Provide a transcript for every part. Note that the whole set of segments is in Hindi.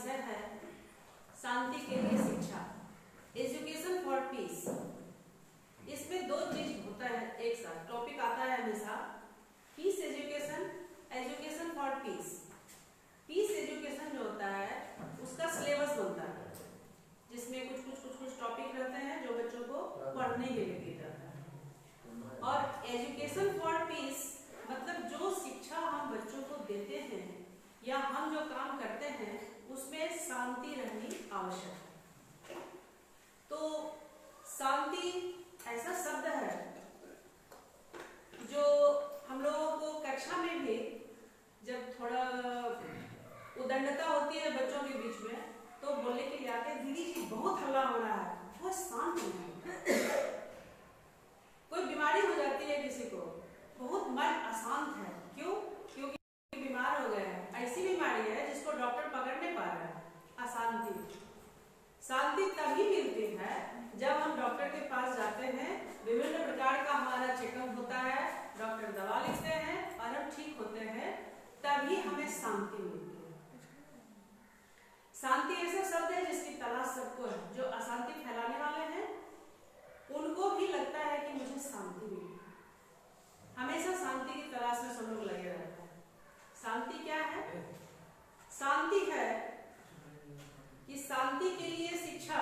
विषय है शांति के लिए शिक्षा, एजुकेशन फॉर पीस। इसमें दो चीज होता है एक साथ, टॉपिक आता है हमेशा peace education, education for peace. Peace education जो होता है उसका सिलेबस बनता है जिसमें कुछ टॉपिक रहते हैं जो बच्चों को पढ़ने के लिए दिया जाता है। और एजुकेशन फॉर पीस मतलब जो शिक्षा हम बच्चों को देते हैं या हम जो काम करते हैं उसमें शांति रहनी आवश्यक है। तो शांति ऐसा शब्द है जो हम लोगों को कक्षा में भी जब थोड़ा उद्दंडता होती है बच्चों के बीच में तो बोलने के लिए आते हैं दीदी जी बहुत हल्ला हो रहा है, बहुत शांत होना है। कोई बीमारी हो जाती है किसी को, बहुत मन अशांत है, क्यों? क्योंकि बीमार हो गए हैं। ऐसी बीमारी है जिसको डॉक्टर पकड़ नहीं पा रहा है, अशांति। शांति तभी मिलती है जब हम डॉक्टर के पास जाते हैं, विभिन्न प्रकार का हमारा चेकअप होता है, डॉक्टर दवा लिखते हैं और हम ठीक होते हैं, तभी हमें शांति मिलती है। शांति ऐसा शब्द है जिसकी तलाश सबको है। जो अशांति फैलाने वाले हैं उनको भी लगता है कि मुझे शांति मिले। हमेशा शांति की तलाश में सब लोग लगे रहते हैं। शांति क्या है? शांति है कि शांति के लिए शिक्षा,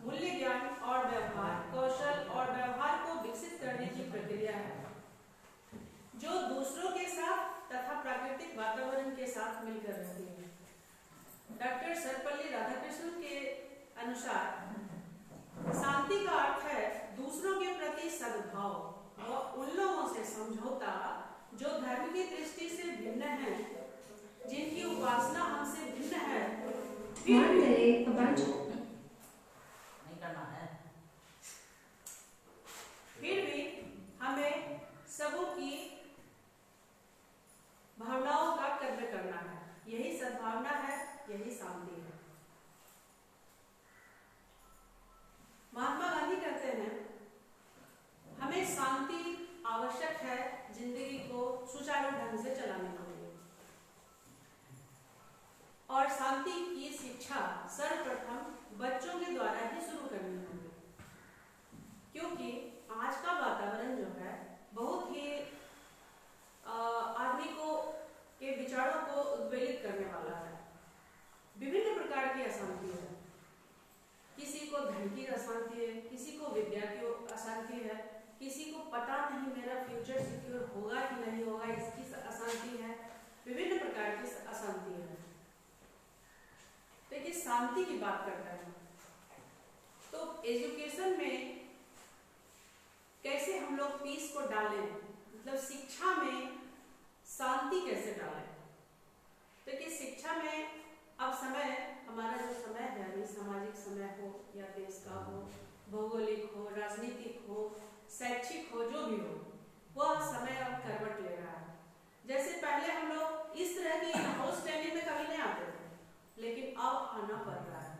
मूल्य ज्ञान और व्यवहार कौशल और व्यवहार को विकसित करने की प्रक्रिया है जो दूसरों के साथ तथा प्राकृतिक वातावरण के साथ मिलकर रहती है। डॉक्टर सर्वपल्ली राधाकृष्णन के अनुसार शांति का अर्थ है दूसरों के प्रति सद्भाव और उन लोगों से समझौता जो धर्म की दृष्टि से भिन्न है, जिनकी उपासना हमसे भिन्न है, नहीं करना है, फिर भी हमें सबों की भावनाओं का कद्र करना है। यही सद्भावना है, यही शांति है। महात्मा गांधी कहते हैं हमें शांति आवश्यक है जिंदगी को सुचारू ढंग से चलाने के लिए, और शांति की शिक्षा सर्वप्रथम बच्चों के द्वारा ही शुरू करनी होगी, क्योंकि आज का वातावरण जो है बहुत ही आदमी को के विचारों को उद्वेलित करने वाला है। विभिन्न प्रकार की अशांति है, किसी को धन की अशांति है, किसी को विद्या की अशांति है, किसी को पता नहीं मेरा फ्यूचर सिक्योर होगा कि नहीं होगा, इसकी अशांति है। विभिन्न प्रकार की अशांति है। देखिए शांति की बात करते हैं तो एजुकेशन में कैसे हम लोग पीस को डालें, मतलब शिक्षा में शांति कैसे डालें। देखिए शिक्षा में अब समय, हमारा जो समय है अभी, सामाजिक समय हो या देश का हो, भौगोलिक हो, राजनीतिक हो, शैक्षिक हो, जो भी हो, वह समय अब करवट ले रहा है। जैसे पहले हम लोग इस तरह की हाउस ट्रेनिंग में कभी नहीं आते थे, लेकिन अब आना पड़ रहा है।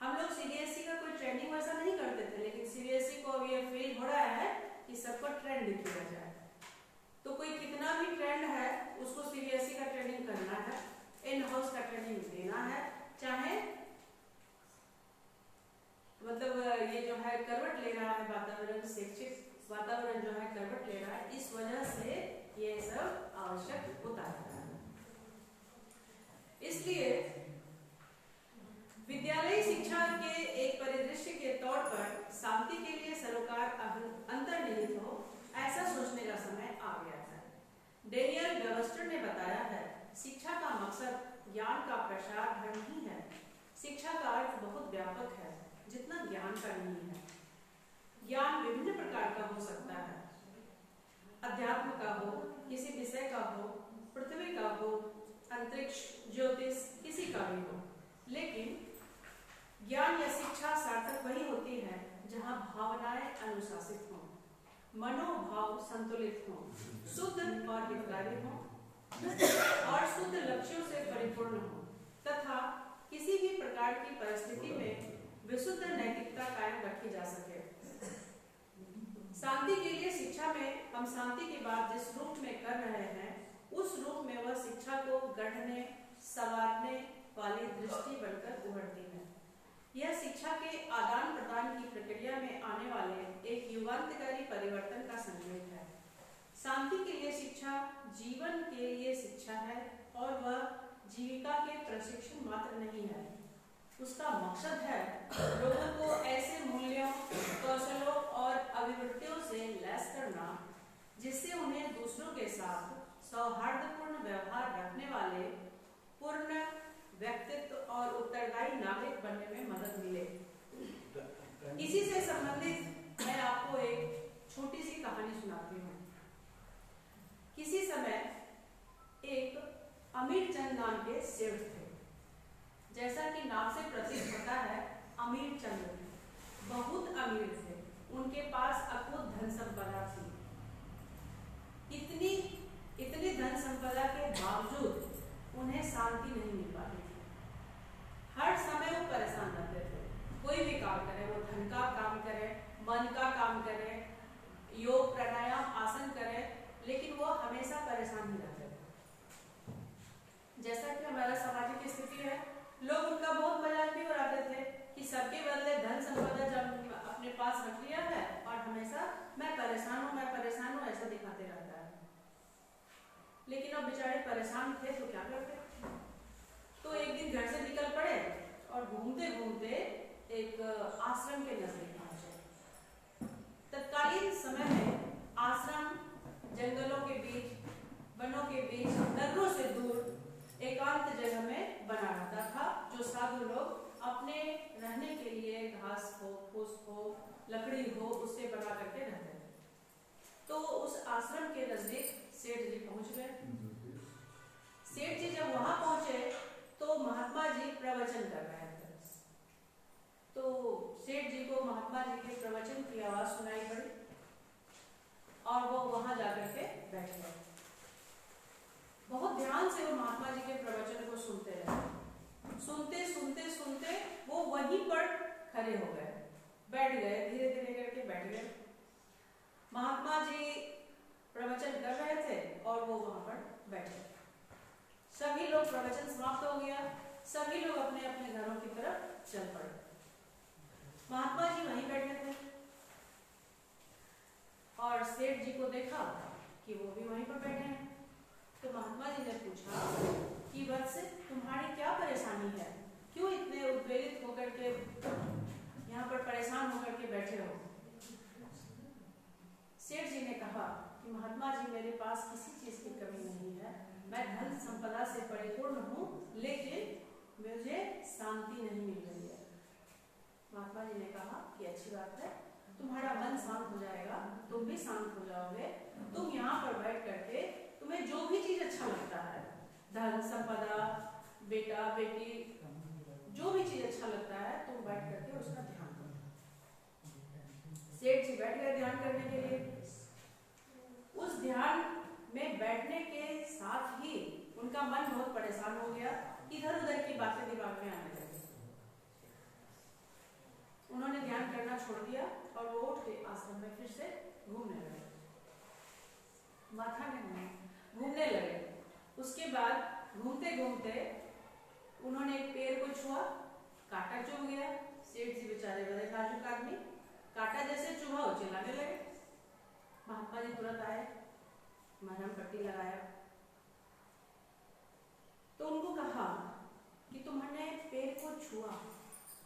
हम लोग सीबीएसई का कोई ट्रेनिंग वैसा नहीं करते थे, लेकिन सीबीएसई को अब ये फील हो रहा है कि सबको ट्रेंड किया जाए। तो कोई कितना भी ट्रेंड है उसको सीबीएसई का ट्रेनिंग करना है, इन हाउस का ट्रेनिंग देना है, चाहे मतलब ये जो है करवट ले रहा है वातावरण, शैक्षिक वातावरण जो है करवट ले रहा है, इस वजह से ये सब आवश्यक होता है। इसलिए विद्यालयी शिक्षा के एक परिदृश्य के तौर पर शांति के लिए सरोकार अंतर्निहित हो, ऐसा सोचने का समय आ गया है। डेनियल वेबस्टर ने बताया है शिक्षा का मकसद ज्ञान का प्रसार भर नहीं है। शिक्षा का अर्थ बहुत व्यापक है जितना ज्ञान का नहीं है। ज्ञान विभिन्न प्रकार का हो सकता है, अध्यात्म का हो, किसी विषय का हो, पृथ्वी का हो, अंतरिक्ष, ज्योतिष, किसी का भी हो। लेकिन ज्ञान या शिक्षा सार्थक वही होती है जहाँ भावनाएं अनुशासित हों, मनोभाव संतुलित हों, शुद्ध और हितकारी हों और शुद्ध लक्ष्यों से परिपूर्ण हों, तथा किसी भी प्रकार की परिस्थिति में विशुद्ध नैतिकता कायम रखी जा सके। शांति के लिए शिक्षा में हम शांति की बात जिस रूप में कर रहे हैं उस रूप में वह शिक्षा को गढ़ने, संवारने वाली दृष्टि बनकर उभरती है। यह शिक्षा के आदान प्रदान की प्रक्रिया में आने वाले एक युगांतकारी परिवर्तन का संकेत है। शांति के लिए शिक्षा जीवन के लिए शिक्षा है और वह जीविका के प्रशिक्षण मात्र नहीं है। उसका मकसद है लोगों को ऐसे मूल्यों, कौशलों और अभिवृत्तियों से लैस करना जिससे उन्हें दूसरों के साथ सौहार्दपूर्ण व्यवहार रखने वाले पूर्ण व्यक्तित्व और उत्तरदायी नागरिक बनने में मदद मिले। इसी से संबंधित मैं आपको एक छोटी सी कहानी सुनाती हूँ। किसी समय एक अमीर चंद नाम के सेठ थे। जैसा कि नाम से प्रतीत होता है, अमीर चंद बहुत अमीर थे। उनके पास अकुत धन संपदा थी। इतनी धन संपदा के बावजूद उन्हें शांति नहीं मिल पाती थी। हर समय वो परेशान रहते थे। कोई भी काम करे, वो धन का काम करे, मन का काम करे, योग प्राणायाम आसन करे, लेकिन वो हमेशा परेशान ही रहते थे। जैसा कि हमारा सामाजिक स्थिति है, लोग उनका बहुत मजाक भी उड़ाते थे कि सबके बदले धन संपदा जब अपने पास रख लिया है और हमेशा मैं परेशान हूँ ऐसा दिखाते रहता है। लेकिन अब बेचारे परेशान थे तो क्या करते। तो एक दिन घर से निकल पड़े और घूमते घूमते एक आश्रम के नजदीक पहुंचे। तत्कालीन समय में आश्रम जंगलों के बीच, वनों के बीच, नगरों से दूर एकांत जगह में बना रहता था, जो साधु लोग अपने रहने के लिए घास हो, फूस हो, लकड़ी हो, उससे बना करके रहते थे। तो उस आश्रम के नजदीक सेठ जी पहुंच गए। सेठ जी जब वहां पहुंचे तो महात्मा जी प्रवचन कर रहे थे। तो सेठ जी को महात्मा जी के प्रवचन की आवाज सुनाई पड़ी और वो वहां जाकर के बैठ गए। बहुत ध्यान से वो महात्मा जी के प्रवचन को सुनते रहे। सुनते सुनते सुनते वो वहीं पर खड़े हो गए, बैठ गए, धीरे धीरे करके बैठ गए। महात्मा जी प्रवचन कर रहे थे और वो वहां पर बैठे। सभी लोग, प्रवचन समाप्त हो गया, सभी लोग अपने अपने घरों की तरफ चल पड़े। महात्मा जी वहीं बैठे थे और सेठ जी को देखा कि वो भी वहीं पर बैठे हैं। तो महात्मा जी ने पूछा कि वत्स, तुम्हारी क्या परेशानी है? क्यों इतने उद्वेलित होकर के यहाँ पर परेशान होकर के बैठे हो? सेठ जी ने कहा कि महात्मा जी, मेरे पास किसी चीज की कमी नहीं है, मैं धन संपदा से परिपूर्ण हूँ, लेकिन मुझे शांति नहीं मिल रही है। महात्मा जी ने कहा कि अच्छी बात है, तुम्हारा मन शांत हो जाएगा, तुम भी शांत हो जाओगे। तुम यहाँ पर बैठ करके तुम्हें जो भी चीज अच्छा लगता है, धन संपदा, बेटा बेटी, जो भी चीज अच्छा लगता है, तुम बैठ करके उसका ध्यान करो। सेठ जी बैठ गए ध्यान करने के लिए। उस ध्यान में बैठने के साथ ही उनका मन बहुत परेशान हो गया। इधर उधर की बातें दिमाग में आने लगी। उन्होंने ध्यान करना छोड़ दिया और वो उठ के आश्रम में फिर से घूमने लगे, माथा में घूमने लगे। उसके बाद घूमते घूमते उन्होंने एक पेड़ को छुआ, कांटा चुभ गया। सेठ जी बेचारे बड़े नाजुक आदमी, कांटा जैसे चुभा वो चिल्लाने लगे। महात्मा जी तुरंत आए, मरहम पट्टी लगाया। तो उनको कहा कि तुमने पेड़ को छुआ,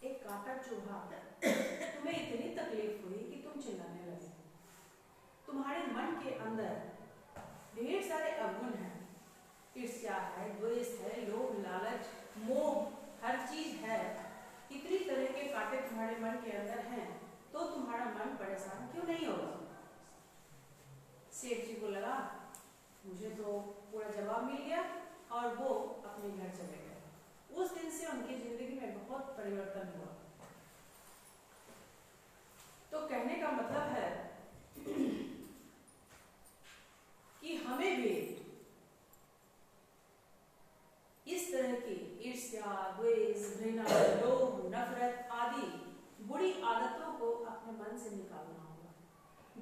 एक कांटा चुभा, तुम्हें इतनी तकलीफ हुई कि तुम चिल्लाने लगे। तुम्हारे मन के अंदर ढेर सारे अवगुण हैं, ईर्ष्या है, द्वेष है, लोभ, लालच, मोह, हर चीज है। इतनी तरह के कांटे तुम्हारे मन के अंदर हैं, तो तुम्हारा मन परेशान क्यों नहीं होगा? सेठ जी को लगा मुझे तो पूरा जवाब मिल गया और वो अपने घर चले गए। उस दिन से उनकी जिंदगी में बहुत परिवर्तन हुआ। तो कहने का मतलब है कि हमें भी इस तरह की ईर्ष्या, द्वेष, घृणा, लोभ, नफरत आदि बुरी आदतों को अपने मन से निकालना होगा।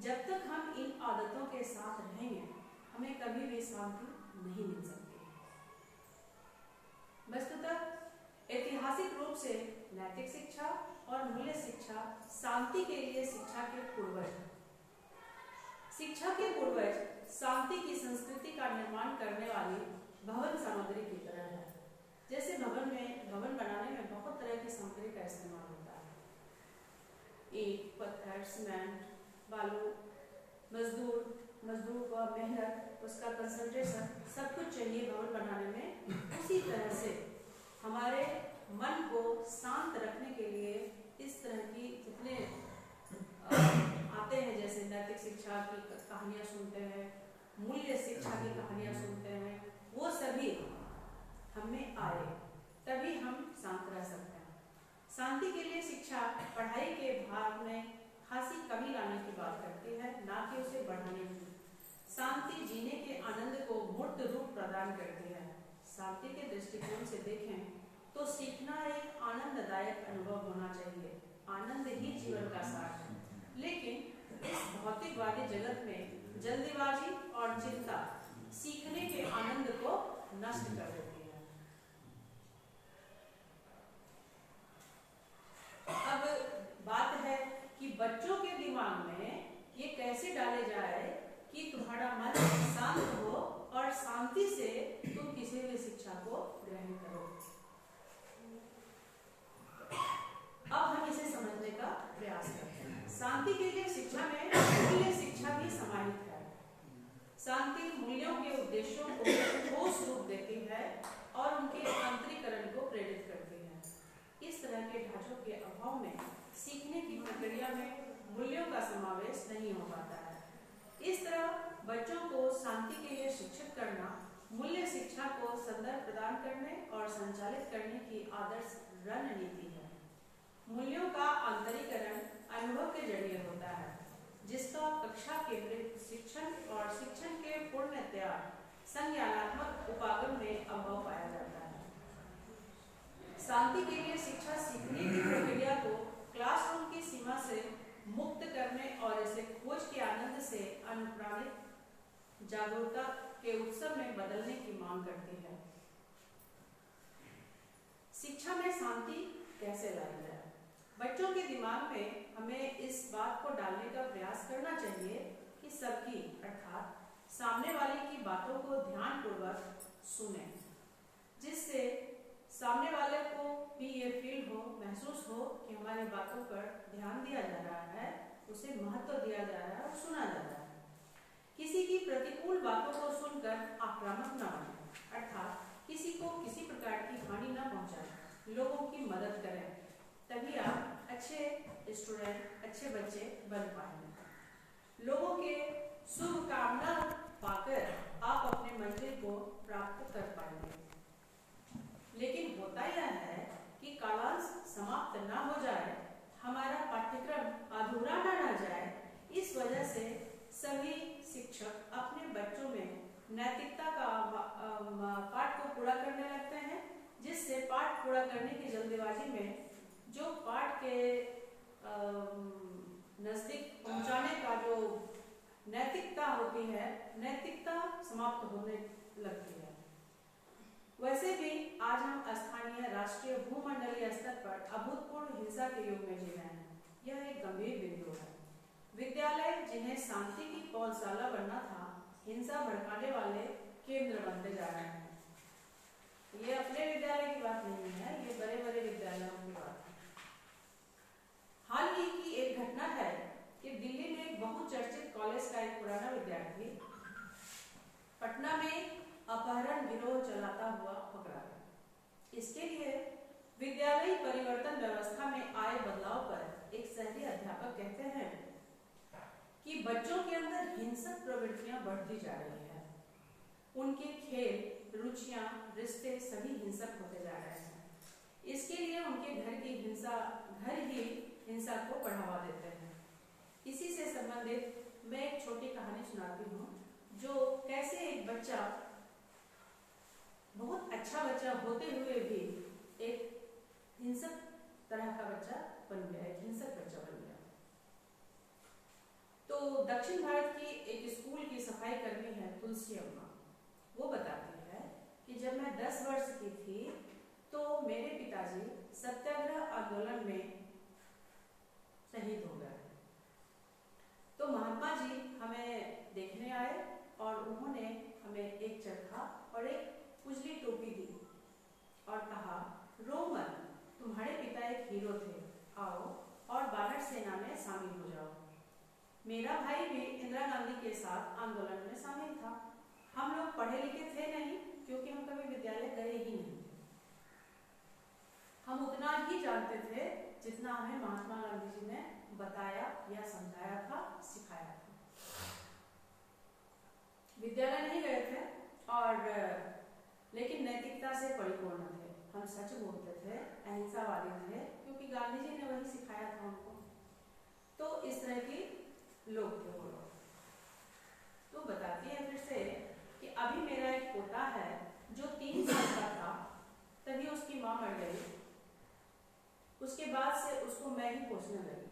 जब तक हम इन आदतों के साथ रहेंगे, हमें कभी भी शांति नहीं मिल सकती। वस्तुतः नैतिक शिक्षा और मूल्य शिक्षा शांति के लिए शिक्षा के पूर्वज हैं। शिक्षा के पूर्वज शांति की संस्कृति का निर्माण करने वाली भवन सामग्री की तरह है। जैसे भवन बनाने में बहुत तरह की सामग्री का इस्तेमाल होता है। ईंट, पत्थर, सीमेंट, बालू, मजदूर का मेहनत, उसका कंसंट्रेशन, सब कुछ चाहिए भवन बनाने में। उसी तरह से हमारे मन को शांत रखने के लिए इस तरह की जितने आते हैं, जैसे नैतिक शिक्षा की कहानियाँ सुनते हैं, मूल्य शिक्षा की कहानियाँ सुनते हैं, वो सभी हमें आए तभी हम शांत रह सकते हैं। शांति के लिए शिक्षा पढ़ाई के भार में खासी कमी लाने की बात करती है, ना कि उसे बढ़ाने की। शांति जीने के आनंद को मूर्त रूप प्रदान करती है। शांति के दृष्टिकोण से देखें तो सीखना एक आनंददायक अनुभव होना चाहिए। आनंद ही जीवन का सार है। लेकिन इस भौतिकवादी जगत में जल्दीबाजी और चिंता सीखने के आनंद को नष्ट कर देती है। अब बात है कि बच्चों के दिमाग में ये कैसे डाले जाए कि तुम्हारा मन शांत हो और शांति से तुम किसी भी शिक्षा को ग्रहण करो। अब हम इसे समझने का प्रयास करते हैं। शांति के लिए शिक्षा में मूल्य शिक्षा भी समाहित है। शांति मूल्यों के उद्देश्यों को ठोस रूप देती है और उनके आंतरिकरण को प्रेरित करती है। इस तरह के ढांचों के अभाव में सीखने की प्रक्रिया में मूल्यों का समावेश नहीं हो पाता है। इस तरह बच्चों को शांति के लिए शिक्षित करना मूल्य शिक्षा को संदर्भ प्रदान करने और संचालित करने की आदर्श रणनीति है। मूल्यों का आंतरिकरण अनुभव के जरिए होता है, जिसका कक्षा केंद्रित शिक्षण और शिक्षण के पूर्णतया संज्ञानात्मक उपागम में अभाव पाया जाता है। शांति के लिए शिक्षा सीखने की प्रक्रिया को क्लासरूम की सीमा से मुक्त करने और इसे खोज के आनंद से अनुप्राणित जागरूकता के उत्सव में बदलने की मांग करती है। शिक्षा में शांति कैसे लाई जाए? बच्चों के दिमाग में हमें इस बात को डालने का प्रयास करना चाहिए कि सबकी अर्थात सामने वाले की बातों को ध्यानपूर्वक सुने, जिससे सामने वाले को भी ये फील हो, महसूस हो कि हमारी बातों पर ध्यान दिया जा रहा है, उसे महत्व दिया जा रहा है और सुना जा रहा है। किसी की प्रतिकूल बातों को सुनकर आक्रामक न बने, अर्थात किसी को किसी प्रकार की हानि न पहुंचाएं, लोगों की मदद करें, तभी आप अच्छे स्टूडेंट, अच्छे बच्चे बन पाएंगे। लोगों के शुभकामना पाकर आप अपने मंजिल को प्राप्त कर पाएंगे। लेकिन होता यह है कि कालांश समाप्त न हो जाए, हमारा पाठ्यक्रम अधूरा न रह जाए। इस वजह से सभी शिक्षक अपने बच्चों में नैतिकता का पाठ को पूरा करने लगते हैं, जिससे पाठ पूरा करने की जल्दबाजी में जो पाठ के नजदीक पहुंचाने का जो नैतिकता होती है, नैतिकता समाप्त होने लगती है। वैसे भी आज हम स्थानीय, राष्ट्रीय, भूमंडलीय स्तर पर अभूतपूर्व हिंसा के युग में जी रहे हैं। यह एक गंभीर बिंदु है। विद्यालय जिन्हें शांति की पौधशाला बनना था, हिंसा भड़काने वाले केंद्र बनते जा रहे हैं। ये अपने विद्यालय की बात नहीं है, ये बड़े बड़े विद्यालयों की बात है। हाल ही की एक घटना है कि दिल्ली में एक बहुचर्चित कॉलेज का एक पुराना विद्यार्थी पटना में अपहरण गिरोह चलाता हुआ पकड़ा गया। इसके लिए विद्यालयी परिवर्तन व्यवस्था में आए बदलाव पर एक शहरी अध्यापक कहते हैं कि बच्चों के अंदर हिंसक प्रवृत्तियां बढ़ती जा रही है। उनके खेल, रुचियां, रिश्ते सभी हिंसक होते जा रहे हैं। इसके लिए उनके घर ही हिंसा को बढ़ावा देते हैं। इसी से संबंधित मैं एक छोटी कहानी सुनाती हूँ, जो कैसे एक बच्चा, बहुत अच्छा बच्चा होते हुए भी एक हिंसक तरह का बच्चा बन गया, एक हिंसक बच्चा बन गया। तो दक्षिण भारत की एक स्कूल की सफाई कर्मी है तुलसी अम्मा। वो बताती है कि जब मैं 10 वर्ष की थी तो मेरे पिताजी सत्याग्रह आंदोलन में शहीद हो गए। तो महात्मा जी हमें देखने आए और उन्होंने हमें एक चरखा और एक उजली टोपी दी और कहा, रो मत, तुम्हारे पिता एक हीरो थे, आओ और बानर सेना में शामिल हो जाओ। मेरा भाई भी इंदिरा गांधी के साथ आंदोलन में शामिल था। हम लोग पढ़े लिखे थे नहीं, क्योंकि हम कभी विद्यालय गए ही नहीं थे। हम उतना ही जानते थे जितना हमें महात्मा गांधी जी ने बताया या समझाया था, सिखाया था। विद्यालय नहीं गए थे और लेकिन नैतिकता से परिपूर्ण थे। हम सच बोलते थे, अहिंसावादी थे, क्योंकि गांधी जी ने वही सिखाया था हमको। तो इस तरह की लोग थे वो लोग। तो बताती है फिर से कि अभी मेरा एक पोता है जो 3 साल का था, तभी उसकी माँ मर गई। उसके बाद से उसको मैं ही पोसने लगी।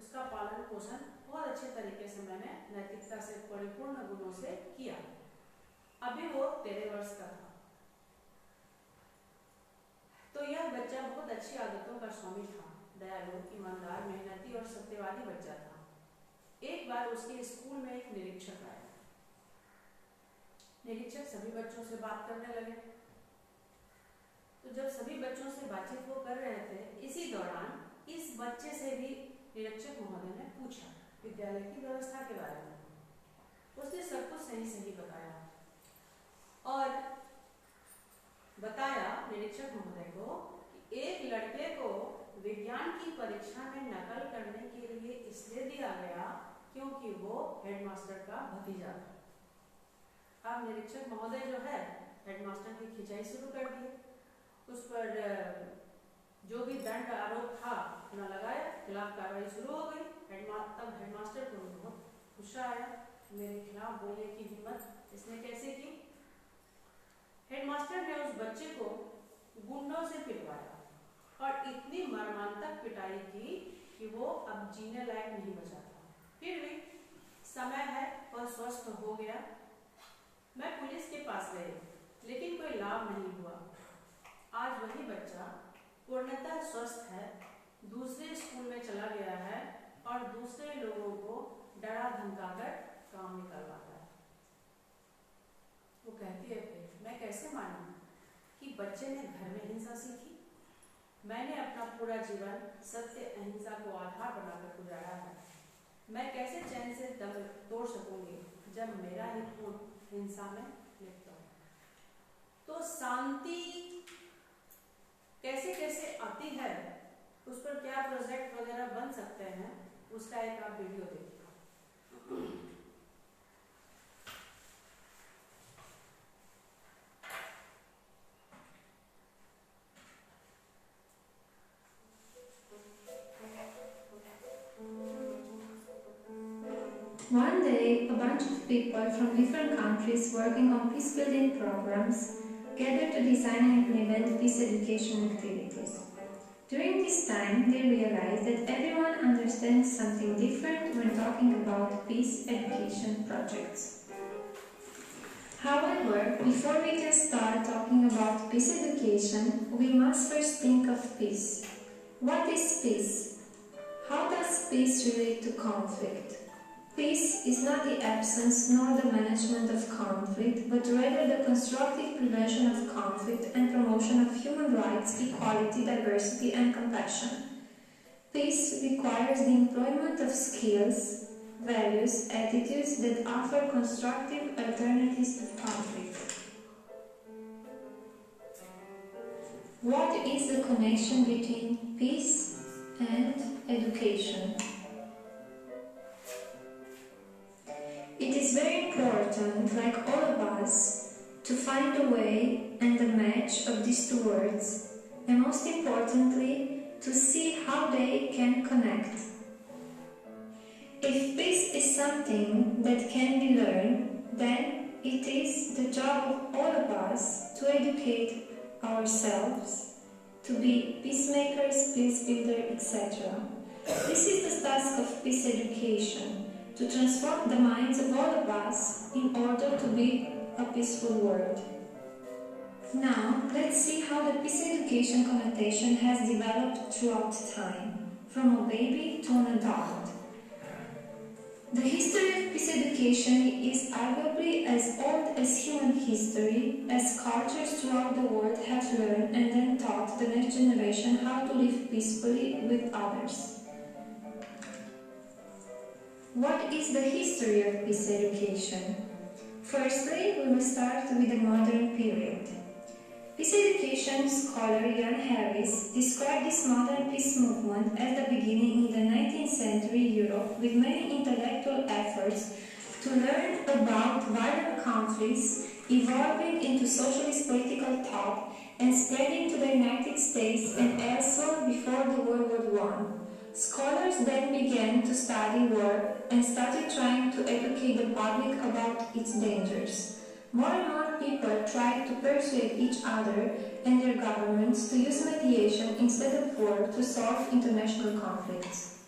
उसका पालन पोषण बहुत अच्छे तरीके से मैंने नैतिकता से परिपूर्ण गुणों से किया। अभी वो 13 वर्ष का था। तो यह बच्चा बहुत अच्छी आदतों का स्वामी था, दयालु, ईमानदार, मेहनती और सत्यवादी बच्चा था। एक बार उसके स्कूल में एक निरीक्षक आया। निरीक्षक सभी बच्चों से बात करने लगे। तो जब सभी बच्चों से बातचीत वो कर रहे थे, इसी दौरान इस बच्चे से भी निरीक्षक महोदय ने पूछा विद्यालय की व्यवस्था के बारे में। उसने सब कुछ सही सही बताया और बताया निरीक्षक महोदय को कि एक लड़के को विज्ञान की परीक्षा में नकल करने के लिए इसलिए दिया गया क्योंकि वो हेडमास्टर का भतीजा था। अब निरीक्षक महोदय जो है हेडमास्टर की खिंचाई शुरू कर दी। उस पर जो भी दंड आरोप था न लगाया, खिलाफ कार्रवाई शुरू हो गई। तब हेडमास्टर को बहुत गुस्सा आया, मेरे खिलाफ बोलने की हिम्मत इसने कैसे की। हेडमास्टर ने उस बच्चे को गुंडों से पिटवाया और इतनी मर्मांतक पिटाई की कि वो अब जीने लायक नहीं बचा था। फिर भी समय है, वह स्वस्थ हो गया। मैं पुलिस के पास गई, लेकिन कोई लाभ नहीं हुआ। आज वही बच्चा पूर्णतः स्वस्थ है, दूसरे स्कूल में चला गया है और दूसरे लोगों को डरा धमकाकर काम निकलवाता है। वो कहती है, मैं कैसे मानूं कि बच्चे ने घर में हिंसा सीखी। मैंने अपना पूरा जीवन सत्य अहिंसा को आधार बनाकर गुजारा है। मैं कैसे चैन से दम तोड़ सकूंगी जब मेरा ही खून हिंसा में लिप्त हो। तो शांति कैसे कैसे आती है, उस पर क्या प्रोजेक्ट वगैरह बन सकते हैं, उसका एक आप वीडियो देखिए। One day, a bunch of people from different countries working on peace-building programs gathered to design and implement peace education activities. During this time, they realized that everyone understands something different when talking about peace education projects. However, before we can start talking about peace education, we must first think of peace. What is peace? How does peace relate to conflict? Peace is not the absence nor the management of conflict, but rather the constructive prevention of conflict and promotion of human rights, equality, diversity, and compassion. Peace requires the employment of skills, values, attitudes that offer constructive alternatives to conflict. What is the connection between peace and education? It is very important, like all of us, to find a way and a match of these two words, and most importantly, to see how they can connect. If peace is something that can be learned, then it is the job of all of us to educate ourselves, to be peacemakers, peace builders, etc. This is the task of peace education, to transform the minds of all of us in order to build a peaceful world. Now, let's see how the peace education connotation has developed throughout time, from a baby to an adult. The history of peace education is arguably as old as human history, as cultures throughout the world have learned and then taught the next generation how to live peacefully with others. What is the history of peace education? Firstly, we will start with the modern period. Peace education scholar Jan Harris described this modern peace movement as the beginning in the 19th century Europe with many intellectual efforts to learn about violent conflicts evolving into socialist political thought and spreading to the United States and elsewhere before the World War I. Scholars then began to study war and started trying to educate the public about its dangers. More and more people tried to persuade each other and their governments to use mediation instead of war to solve international conflicts.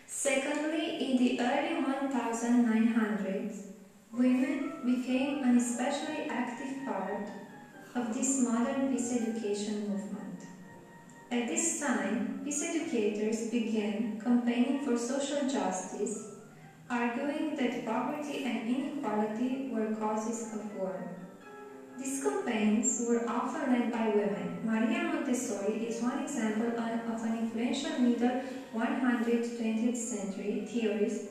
Secondly, in the early 1900s, women became an especially active part of this modern peace education movement. At this time, peace educators began campaigning for social justice, arguing that poverty and inequality were causes of war. These campaigns were often led by women. Maria Montessori is one example of an influential middle 20th century theorist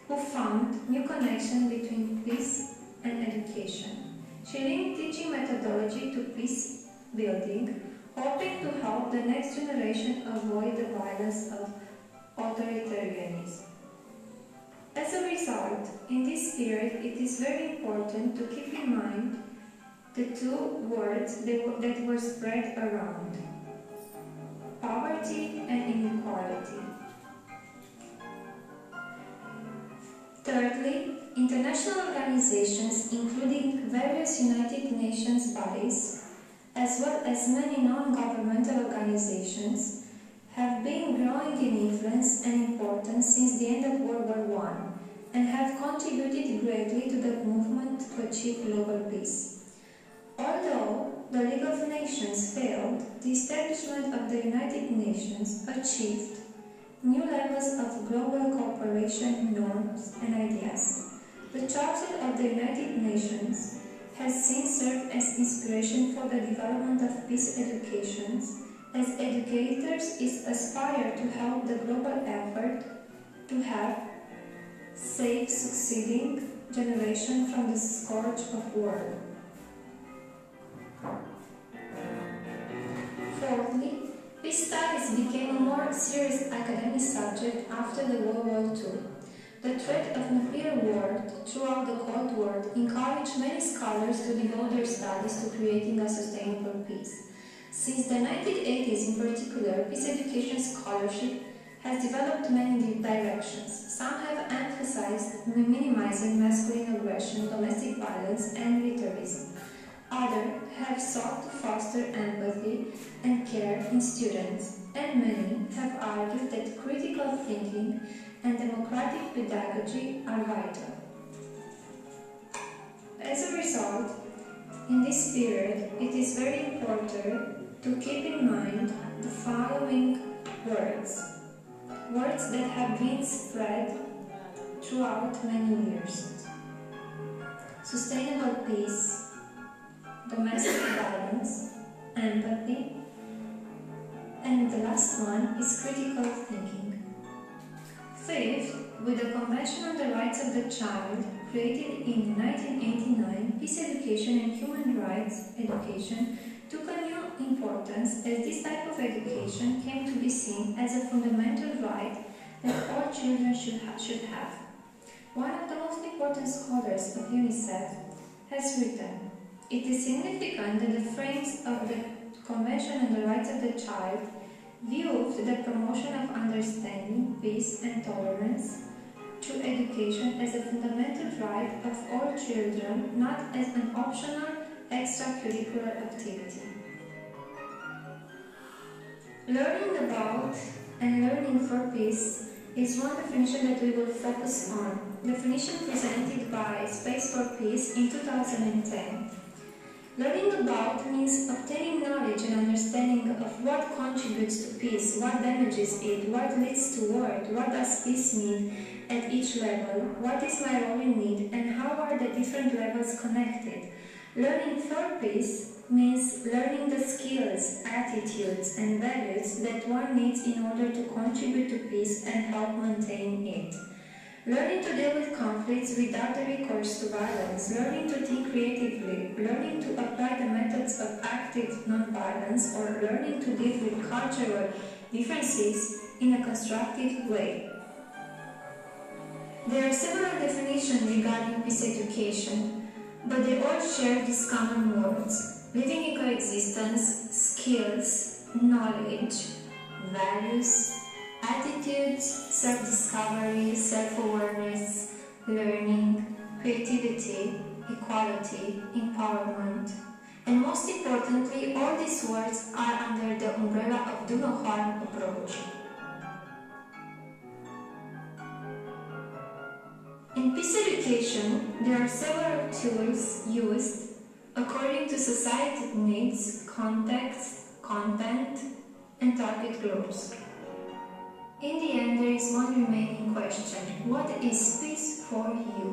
who found new connection between peace and education. She linked teaching methodology to peace building, hoping to help the next generation avoid the violence of authoritarianism. As a result, in this period, it is very important to keep in mind the two words that were spread around: poverty and inequality. Thirdly, international organizations, including various United Nations bodies, as well as many non-governmental organizations, have been growing in influence and importance since the end of World War I and have contributed greatly to the movement to achieve global peace. Although the League of Nations failed, the establishment of the United Nations achieved new levels of global cooperation, norms, and ideas. The Charter of the United Nations has since served as inspiration for the development of peace educations, as educators aspire to help the global effort to have safe, succeeding generation from the scourge of war. Fourthly, peace studies became a more serious academic subject after the World War II. The threat of nuclear war throughout the Cold War encouraged many scholars to devote their studies to creating a sustainable peace. Since the 1980s in particular, peace education scholarship has developed many directions. Some have emphasized minimizing masculine aggression, domestic violence, and militarism. Others have sought to foster empathy and care in students, and many have argued that critical thinking and democratic pedagogy are vital. As a result, in this period, it is very important to keep in mind the following words that have been spread throughout many years: sustainable peace, domestic violence, empathy, and the last one is critical thinking. Fifth, with the Convention on the Rights of the Child, created in 1989, peace education and human rights education took a new importance, as this type of education came to be seen as a fundamental right that all children should have. One of the most important scholars of UNICEF has written, "It is significant that the frames of the Convention on the Rights of the Child viewed the promotion of understanding, peace, and tolerance through education as a fundamental right of all children, not as an optional extracurricular activity." Learning about and learning for peace is one definition that we will focus on. Definition presented by Space for Peace in 2010. Learning about means obtaining knowledge and understanding of what contributes to peace, what damages it, what leads to war, what does peace mean at each level, what is my role in it, and how are the different levels connected. Learning for peace means learning the skills, attitudes, and values that one needs in order to contribute to peace and help maintain it. Learning to deal with conflicts without the recourse to violence, learning to think creatively, learning to apply the methods of active nonviolence, or learning to deal with cultural differences in a constructive way. There are several definitions regarding peace education, but they all share these common words: living in coexistence, skills, knowledge, values, attitudes, self-discovery, self-awareness, learning, creativity, equality, empowerment. And most importantly, all these words are under the umbrella of do no harm approach. In peace education, there are several tools used according to society's needs, context, content, and target groups. In the end, there is one remaining question: what is peace for you?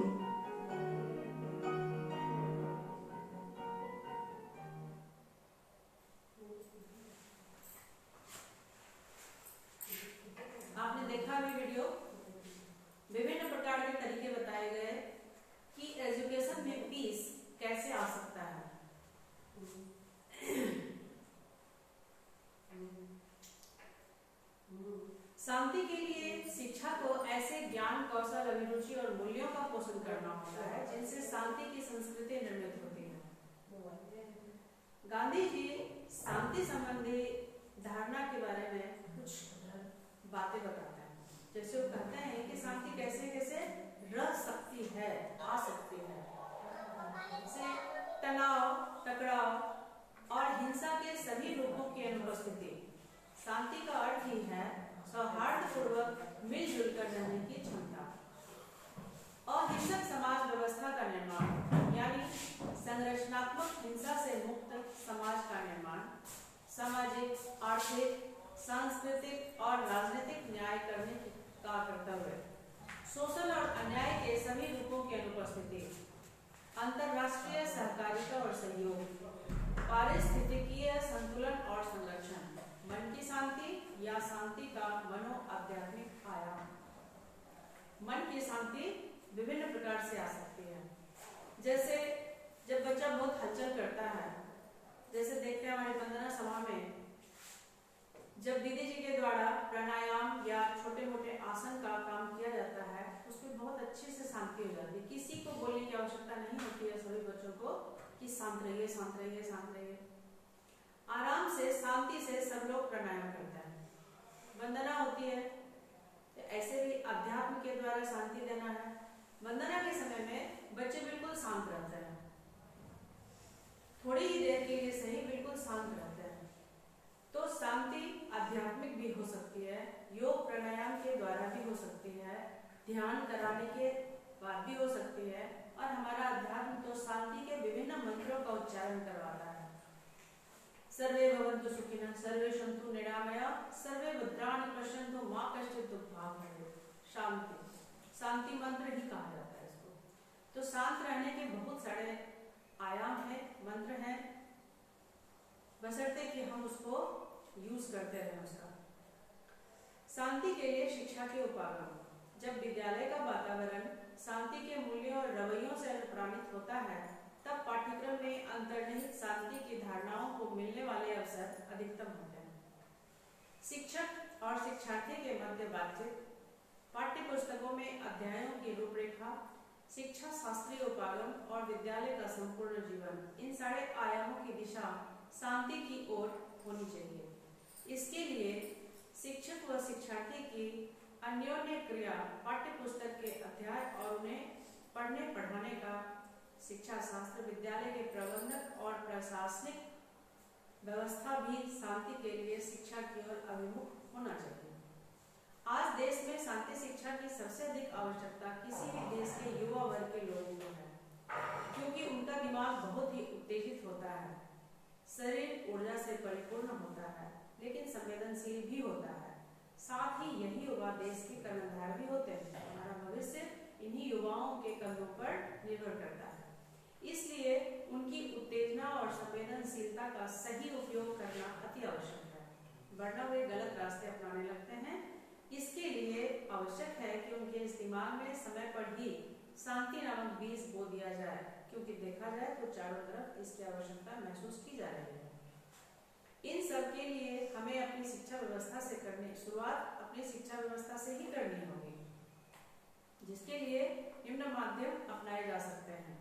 आपने देखा भी वीडियो, विभिन्न प्रकार के तरीके बताए गए कि एजुकेशन में पीस कैसे आ सकता है। शांति के लिए शिक्षा को ऐसे ज्ञान, कौशल, अभिरुचि और मूल्यों का पोषण करना होता है जिनसे शांति की संस्कृति निर्मित होती है। गांधी जी शांति संबंधी धारणा के बारे में कुछ बातें बताते हैं। जैसे वो कहते हैं कि शांति कैसे कैसे रह सकती है, आ सकती है। जैसे तनाव, टकराव और हिंसा के सभी रूपों की अनुपस्थिति। शांति का अर्थ ही है सौहार्दपूर्वक मिलजुल कर रहने की क्षमता। अहिंसक समाज व्यवस्था का निर्माण, यानी संरचनात्मक हिंसा से मुक्त समाज का निर्माण, सामाजिक, आर्थिक, सांस्कृतिक और राजनीतिक न्याय करने का कर्तव्य, शोषण और अन्याय के सभी रूपों की अनुपस्थिति, अंतर्राष्ट्रीय सहकारिता और सहयोग, पारिस्थितिकीय संतुलन और संरक्षण, मन की शांति या शांति का मनोआध्यात्मिक आयाम। मन की शांति विभिन्न प्रकार से आ सकती है। जैसे जब बच्चा बहुत हलचल करता है, जैसे देखते हैं हमारी वंदना सभा में जब दीदी जी के द्वारा प्राणायाम या छोटे मोटे आसन का काम किया जाता है, उसमें बहुत अच्छे से शांति हो जाती है। किसी को बोलने की आवश्यकता नहीं होती है सभी बच्चों को कि शांत रहिए, शांत रहिए, शांत रहिए। आराम से, शांति से सब लोग प्राणायाम करते हैं। वंदना होती है, तो ऐसे भी अध्यात्म के द्वारा शांति देना है। वंदना के समय में बच्चे बिल्कुल शांत रहते हैं, थोड़ी ही देर के लिए सही बिल्कुल शांत रहते हैं। तो शांति आध्यात्मिक भी हो सकती है, योग प्राणायाम के द्वारा भी हो सकती है, ध्यान कराने के बाद भी हो सकती है। और हमारा अध्यात्म तो शांति के विभिन्न मंत्रों का उच्चारण करवाता है। सर्वे भवन्तु सुखिनः, सर्वे सन्तु निरामया, सर्वे भद्राणि पश्यन्तु मा कश्चित् दुःखभाग् भवेत्। शांति, शांति मंत्र ही कहा जाता है इसको। तो शांत रहने के बहुत सारे आयाम हैं, मंत्र हैं, बशर्ते कि हम उसको यूज करते रहें उसका। शांति के लिए शिक्षा के उपागम। जब विद्यालय का वातावरण शांति के मूल्यों और रवैयों से अनुप्राणित होता है, तब पाठ्यक्रम में अंतर्निहित शांति की धारणाओं को मिलने वाले अवसर अधिकतम होते हैं। शिक्षक और शिक्षार्थी के मध्य बातचीत, पाठ्य पुस्तकों में अध्यायों की रूपरेखा, शिक्षा शास्त्रीय उपागम और विद्यालय का संपूर्ण जीवन, इन सारे आयामों की दिशा शांति की ओर होनी चाहिए। इसके लिए शिक्षक व शिक्षार्थी की अन्योन्य क्रिया, पाठ्य पुस्तक के अध्याय और उन्हें पढ़ने पढ़ाने का शिक्षा शास्त्र, विद्यालय के प्रबंधक और प्रशासनिक व्यवस्था भी शांति के लिए शिक्षा की ओर अभिमुख होना चाहिए। आज देश में शांति शिक्षा की सबसे अधिक आवश्यकता किसी भी देश के युवा वर्ग के लोगों को है, क्योंकि उनका दिमाग बहुत ही उत्तेजित होता है। शरीर ऊर्जा से परिपूर्ण होता है लेकिन संवेदनशील भी होता है। साथ ही यही युवा देश के कर्णधार भी होते हैं। हमारा भविष्य इन्हीं युवाओं के कदमों पर निर्भर करता है, इसलिए उनकी उत्तेजना और संवेदनशीलता का सही उपयोग करना अति आवश्यक है, वरना वे गलत रास्ते अपनाने लगते हैं। इसके लिए आवश्यक है कि उनके इस दिमाग में समय पर ही शांति नामक बीज बो दिया जाए, क्योंकि देखा जाए तो चारों तरफ इसकी आवश्यकता महसूस की जा रही है। इन सब के लिए हमें अपनी शिक्षा व्यवस्था से शुरुआत अपनी शिक्षा व्यवस्था से ही करनी होगी, जिसके लिए निम्न माध्यम अपनाए जा सकते हैं।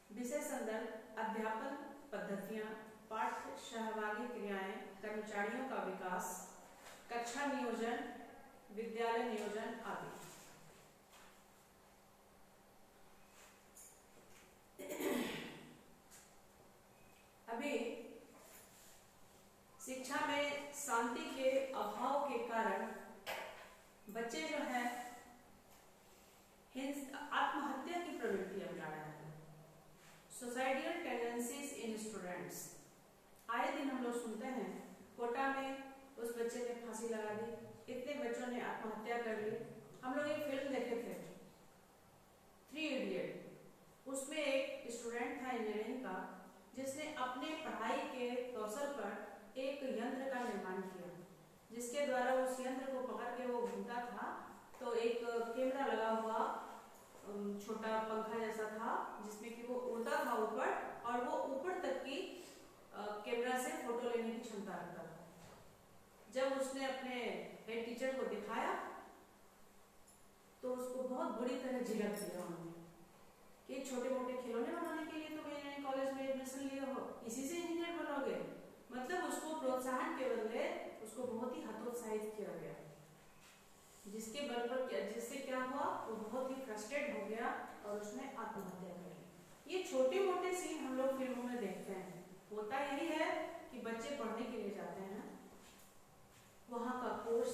विषय संदर्भ, अध्यापन पद्धतियां, पाठ्य सहभागी क्रियाएं, कर्मचारियों का विकास, कक्षा नियोजन, विद्यालय नियोजन आदि। अभी शिक्षा में शांति के अभाव के कारण बच्चे जो है आत्महत्या की प्रवृत्ति अपना रहे हैं। सोसाइटियल टेंडेंसीज इन स्टूडेंट्स, आए दिन हम लोग सुनते हैं कोटा में उस बच्चे ने फांसी लगा दी, इतने बच्चों ने आत्महत्या कर ली। हम लोग एक फिल्म देखे थे 3 इडियट, उसमें एक स्टूडेंट था इंजीनियरिंग का जिसने अपने पढ़ाई के अवसर पर एक यंत्र का निर्माण किया, जिसके द्वारा उस यंत्र को पकड़ के वो घूमता था। तो एक कैमरा लगा हुआ छोटा पंखा जैसा था जिसमें कि वो उड़ता था ऊपर, और वो ऊपर तक की कैमरा से फोटो लेने की क्षमता रखता था। जब उसने अपने हेड टीचर को दिखाया तो उसको बहुत बुरी तरह झिड़क दिया उन्होंने कि छोटे मोटे खिलौने बनाने के लिए तुम इंजीनियरिंग कॉलेज में एडमिशन लिए हो, इसी से इंजीनियर बनोगे। मतलब उसको प्रोत्साहन के बदले उसको बहुत ही हतोत्साहित किया गया, जिसके बल पर जिससे क्या हुआ, वो बहुत ही फ्रस्ट्रेट हो गया और उसने आत्महत्या कर ली। ये छोटे मोटे सीन हम लोग फिल्मों में देखते हैं। होता यही है कि बच्चे पढ़ने के लिए जाते हैं, वहाँ का कोर्स,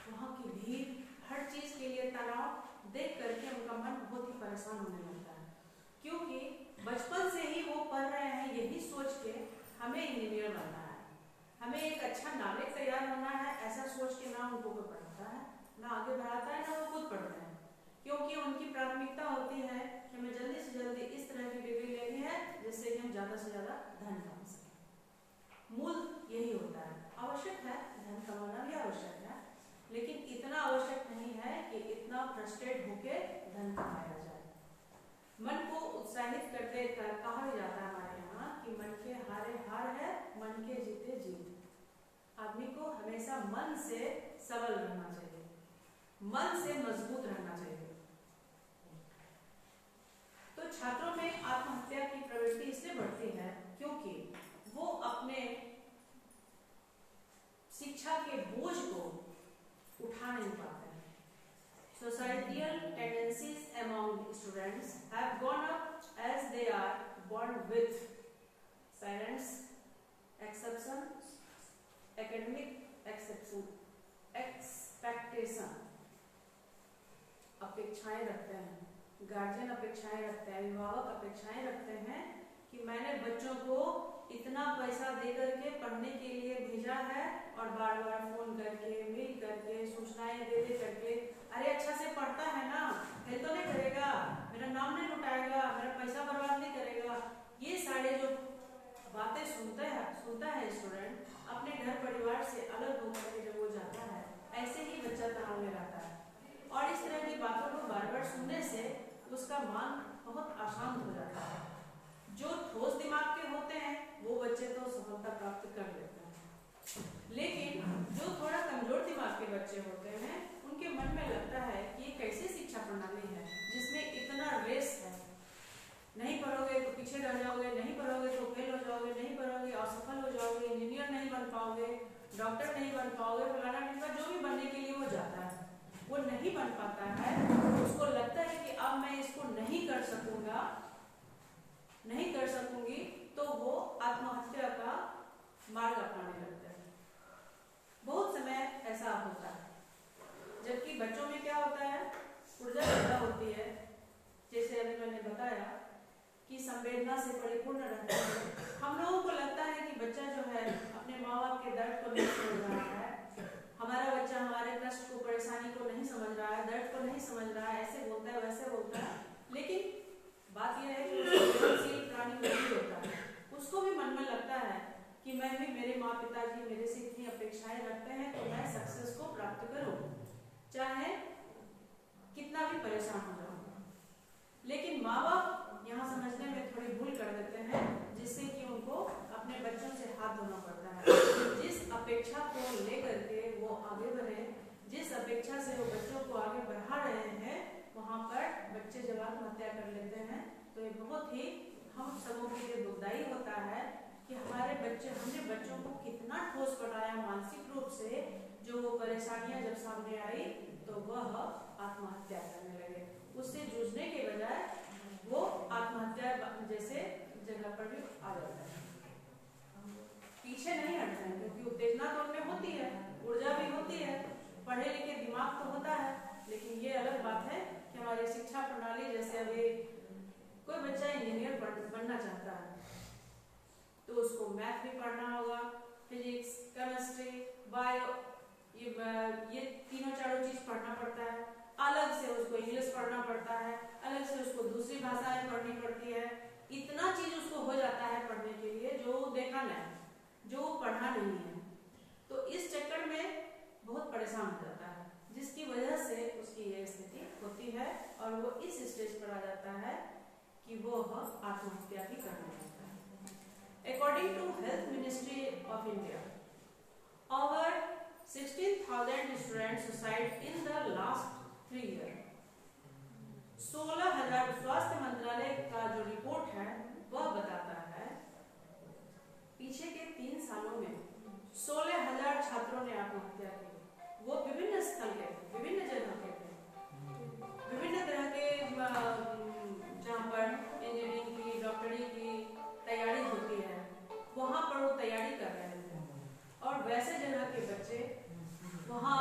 वहाँ की भीड़, हर चीज के लिए तनाव देख करके उनका मन बहुत ही परेशान होने लगता है, क्योंकि बचपन से ही वो पढ़ रहे हैं यही सोच के हमें इंजीनियर बनना है, हमें एक अच्छा नागरिक तैयार होना है, ऐसा सोच के ना उनको कोई पढ़ाता है, ना आगे बढ़ाता है, ना वो खुद पढ़ते हैं, क्योंकि उनकी प्राथमिकता होती है कि हमें जल्दी से जल्दी इस तरह की डिग्री लेनी है जिससे कि हम ज्यादा से ज्यादा धन कमा सकें। मूल यही होता है। आवश्यक है, धन कमाना भी आवश्यक है, लेकिन इतना आवश्यक नहीं है कि इतना फ्रस्ट्रेट होके धन कमाया जाए। मन को उत्साहित करते कहा जाता है हमारे यहाँ कि मन के हारे हार है, मन के जीते जीत। आदमी को हमेशा मन से सबल रहना चाहिए, मन से मजबूत रहना चाहिए। तो छात्रों में आत्महत्या की प्रवृत्ति इसलिए बढ़ती है क्योंकि वो अपने शिक्षा के बोझ को उठा नहीं पाते हैं। Societal tendencies among students have gone up as they are born with parents' exception, academic expectation, अपेक्षाएं रखते हैं, गार्जियन अपेक्षाएं रखते हैं, अभिभावक अपेक्षाएं रखते हैं कि मैंने बच्चों को इतना पैसा दे करके पढ़ने के लिए भेजा है और बार बार फोन करके, मेल करके, सूचनाएं दे करके, अरे अच्छा से पढ़ता है ना, फेल तो नहीं करेगा, मेरा नाम नहीं लुटाएगा, मेरा पैसा बर्बाद नहीं करेगा। ये सारे जो बातें सुनता है स्टूडेंट, अपने घर परिवार से अलग होकर के जब वो जाता है, ऐसे ही बच्चा तनाव में रहता है, और इस तरह की बातों को बार बार सुनने से उसका मन बहुत अशांत हो जाता है। जो ठोस दिमाग के होते हैं वो बच्चे तो सफलता प्राप्त कर लेते हैं, लेकिन जो थोड़ा कमजोर दिमाग के बच्चे होते हैं उनके मन में लगता है कि ये कैसी शिक्षा प्रणाली है जिसमें इतना रेस है, नहीं पढ़ोगे तो पीछे रह जाओगे, नहीं पढ़ोगे तो फेल हो जाओगे, नहीं पढ़ोगे असफल हो जाओगे, इंजीनियर नहीं बन पाओगे, डॉक्टर नहीं बन पाओगे, फलाना ढिमका, जो भी बनने के लिए वो जाता है, वो नहीं बन पाता है। उसको लगता है कि अब मैं इसको नहीं कर सकूंगी, तो वो आत्महत्या का मार्ग अपनाने लगता है। बहुत समय ऐसा होता है, जबकि बच्चों में क्या होता है, ऊर्जा पैदा होती है, जैसे अभी मैंने बताया कि संवेदना से परिपूर्ण रहते हैं। हम लोगों को लगता माँ पिताजी मेरे से इतनी अपेक्षाएं रखते हैं तो मैं सक्सेस को प्राप्त करूं, चाहे कितना भी परेशान हो जाऊं। लेकिन माँ बाप यहाँ समझने में थोड़ी भूल कर देते हैं, जिससे कि उनको अपने बच्चों से हाथ धोना पड़ता है। जिस अपेक्षा को लेकर के वो आगे बढ़े, जिस अपेक्षा से वो बच्चों को आगे बढ़ा रहे हैं, वहाँ पर बच्चे जब आत्महत्या कर लेते हैं तो ये बहुत ही हम सबों के लिए दुखदायी होता है कि हमने बच्चों को कितना ठोस पढ़ाया मानसिक रूप से, जो वो परेशानियां जब सामने आई तो वह आत्महत्या करने लगे। उससे जूझने के बजाय वो आत्महत्या जैसे जगह पर भी आ जाता है। पीछे नहीं हटते हैं क्योंकि उत्तेजना तो उनमें होती है, ऊर्जा भी होती है, पढ़े लिखे दिमाग तो होता है। लेकिन ये अलग बात है कि हमारी शिक्षा प्रणाली, जैसे अभी कोई बच्चा इंजीनियर बनना चाहता है तो उसको मैथ भी पढ़ना होगा, फिजिक्स, केमिस्ट्री, बायो, ये तीनों चारों चीज पढ़ना पड़ता है। अलग से उसको इंग्लिश पढ़ना पड़ता है, अलग से उसको दूसरी भाषाएं पढ़नी पड़ती है। इतना चीज उसको हो जाता है पढ़ने के लिए जो देखा नहीं, जो पढ़ा नहीं है। तो इस चक्कर में बहुत परेशान हो जाता है, जिसकी वजह से उसकी ये स्थिति होती है और वो इस स्टेज पर आ जाता है कि वो आत्महत्या भी करने लगता है। According to Health Ministry of India, over 16,000 students suicide in the last 3 years. 16,000 स्वास्थ्य मंत्रालय का जो रिपोर्ट है वह बताता है पीछे के 3 सालों में 16,000 छात्रों ने आत्महत्या की। वो विभिन्न स्थल के थे, विभिन्न जगह के थे, विभिन्न तरह के जहाँ पर इंजीनियरिंग की, डॉक्टरी की तैयारी होती है, वहाँ पर वो तैयारी कर रहे थे। और वैसे जगह के बच्चे वहाँ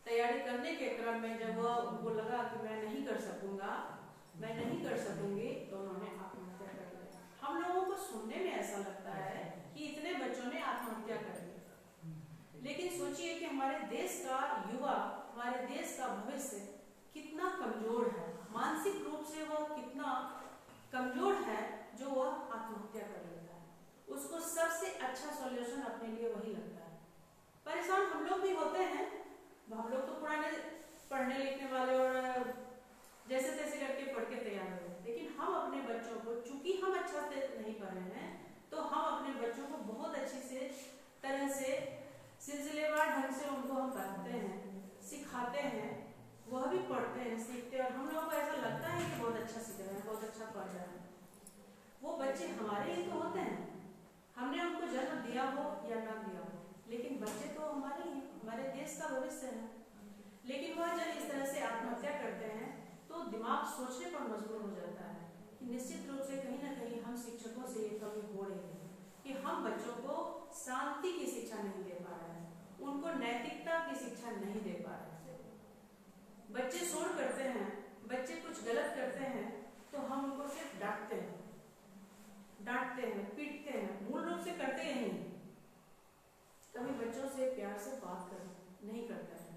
तैयारी करने के क्रम में जब उनको लगा कि मैं नहीं कर सकूंगा, मैं नहीं कर सकूंगी, तो उन्होंने आत्महत्या कर ली। हम लोगों को सुनने में ऐसा लगता है कि इतने बच्चों ने आत्महत्या कर ली, लेकिन सोचिए कि हमारे देश का युवा, हमारे देश का भविष्य कितना कमजोर है, मानसिक रूप से वह कितना कमजोर है जो वह आत्महत्या कर लेता है। उसको सबसे अच्छा सॉल्यूशन अपने लिए वही लगता है। परेशान हम लोग भी होते हैं, हम लोग तो पुराने पढ़ने लिखने वाले और जैसे तैसे करके पढ़ के तैयार हो गए, लेकिन हम अपने बच्चों को, चूंकि हम अच्छा से नहीं पढ़ रहे हैं, तो हम अपने बच्चों को बहुत अच्छी से तरह से सिलसिलेवार ढंग से उनको हम पढ़ाते हैं, सिखाते हैं, वह भी पढ़ते हैं, सीखते हैं और हम लोगों को ऐसा लगता है कि बहुत अच्छा सीख रहे हैं, बहुत अच्छा पढ़ रहे हैं। वो बच्चे हमारे ही तो होते हैं, हमने उनको जन्म दिया हो या ना दिया हो, लेकिन बच्चे तो हमारे ही, हमारे देश का भविष्य है। लेकिन वह जब इस तरह से आत्महत्या करते हैं तो दिमाग सोचने पर मजबूर हो जाता है कि निश्चित रूप से कहीं ना कहीं हम शिक्षकों से ये कमी हो रही है कि हम बच्चों को शांति की शिक्षा नहीं दे पा रहे हैं, उनको नैतिकता की शिक्षा नहीं दे पा रहे हैं। बच्चे शोर करते हैं, बच्चे कुछ गलत करते हैं तो हम उनको सिर्फ डांटते हैं, पीटते हैं, मूल रूप से करते यही, कभी बच्चों से प्यार से बात नहीं करते हैं।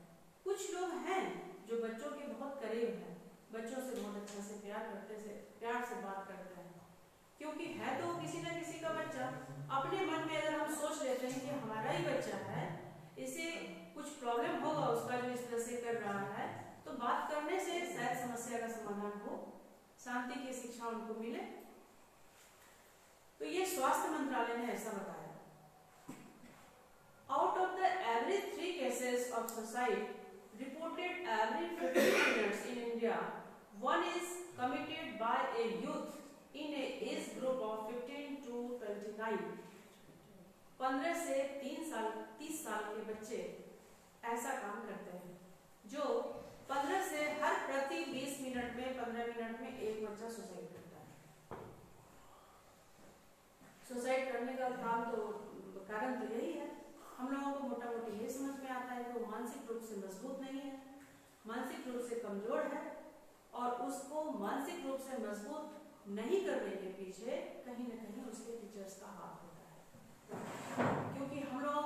कुछ लोग हैं जो बच्चों के बहुत करीब हैं, बच्चों से बहुत अच्छा से प्यार से बात करते हैं, क्योंकि है तो किसी न किसी का बच्चा। अपने मन में अगर हम सोच लेते हैं कि हमारा ही बच्चा है, इसे कुछ प्रॉब्लम होगा उसका जो इस तरह से कर रहा है, तो बात करने से शायद समस्या का समाधान हो, शांति की शिक्षा उनको मिले। तो ये स्वास्थ्य मंत्रालय ने ऐसा बताया। Out of the every 3 cases of suicide reported every 15 minutes in India, one is committed by a youth in a age group of 15 to 29. 15 से 30 साल के बच्चे ऐसा काम करते हैं, जो 15 से हर प्रति 20 मिनट में 15 मिनट में एक बच्चा सुसाइड करता है। सुसाइड करने का कारण तो यही है। हम लोगों को मोटा मोटी ये समझ में आता है कि वो मानसिक रूप से मजबूत नहीं है, मानसिक रूप से कमजोर है, और उसको मानसिक रूप से मजबूत नहीं करने के पीछे कहीं न कहीं उसके टीचर्स का हाथ होता है, क्योंकि हम लोग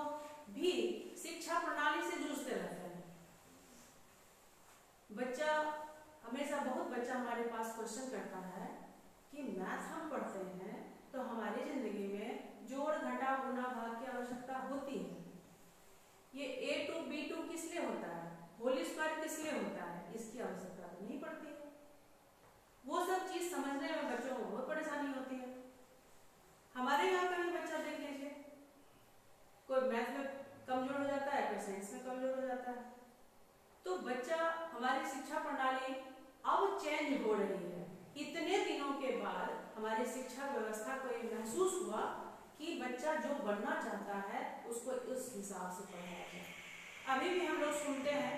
भी शिक्षा प्रणाली से जूझते रहते हैं। बहुत बच्चा हमारे पास क्वेश्चन करता है कि मैथ हम पढ़ते हैं तो हमारी जिंदगी में जोड़ घटा गुणा भाग की आवश्यकता 2 किस लिए होता है, होल स्क्वायर किस लिए होता है, इसकी आवश्यकता तो नहीं पड़ती है। वो सब चीज समझने में बच्चों को बहुत परेशानी होती है। हमारे यहाँ का भी बच्चा देख लीजिए, कोई मैथ में कमजोर हो जाता है, कोई साइंस में कमजोर हो जाता है। तो बच्चा, हमारी शिक्षा प्रणाली अब चेंज हो रही है। इतने दिनों के बाद हमारी शिक्षा व्यवस्था को ये महसूस हुआ कि बच्चा जो बनना चाहता है उसको उस हिसाब से पढ़ाया जाए। अभी भी हम लोग सुनते हैं,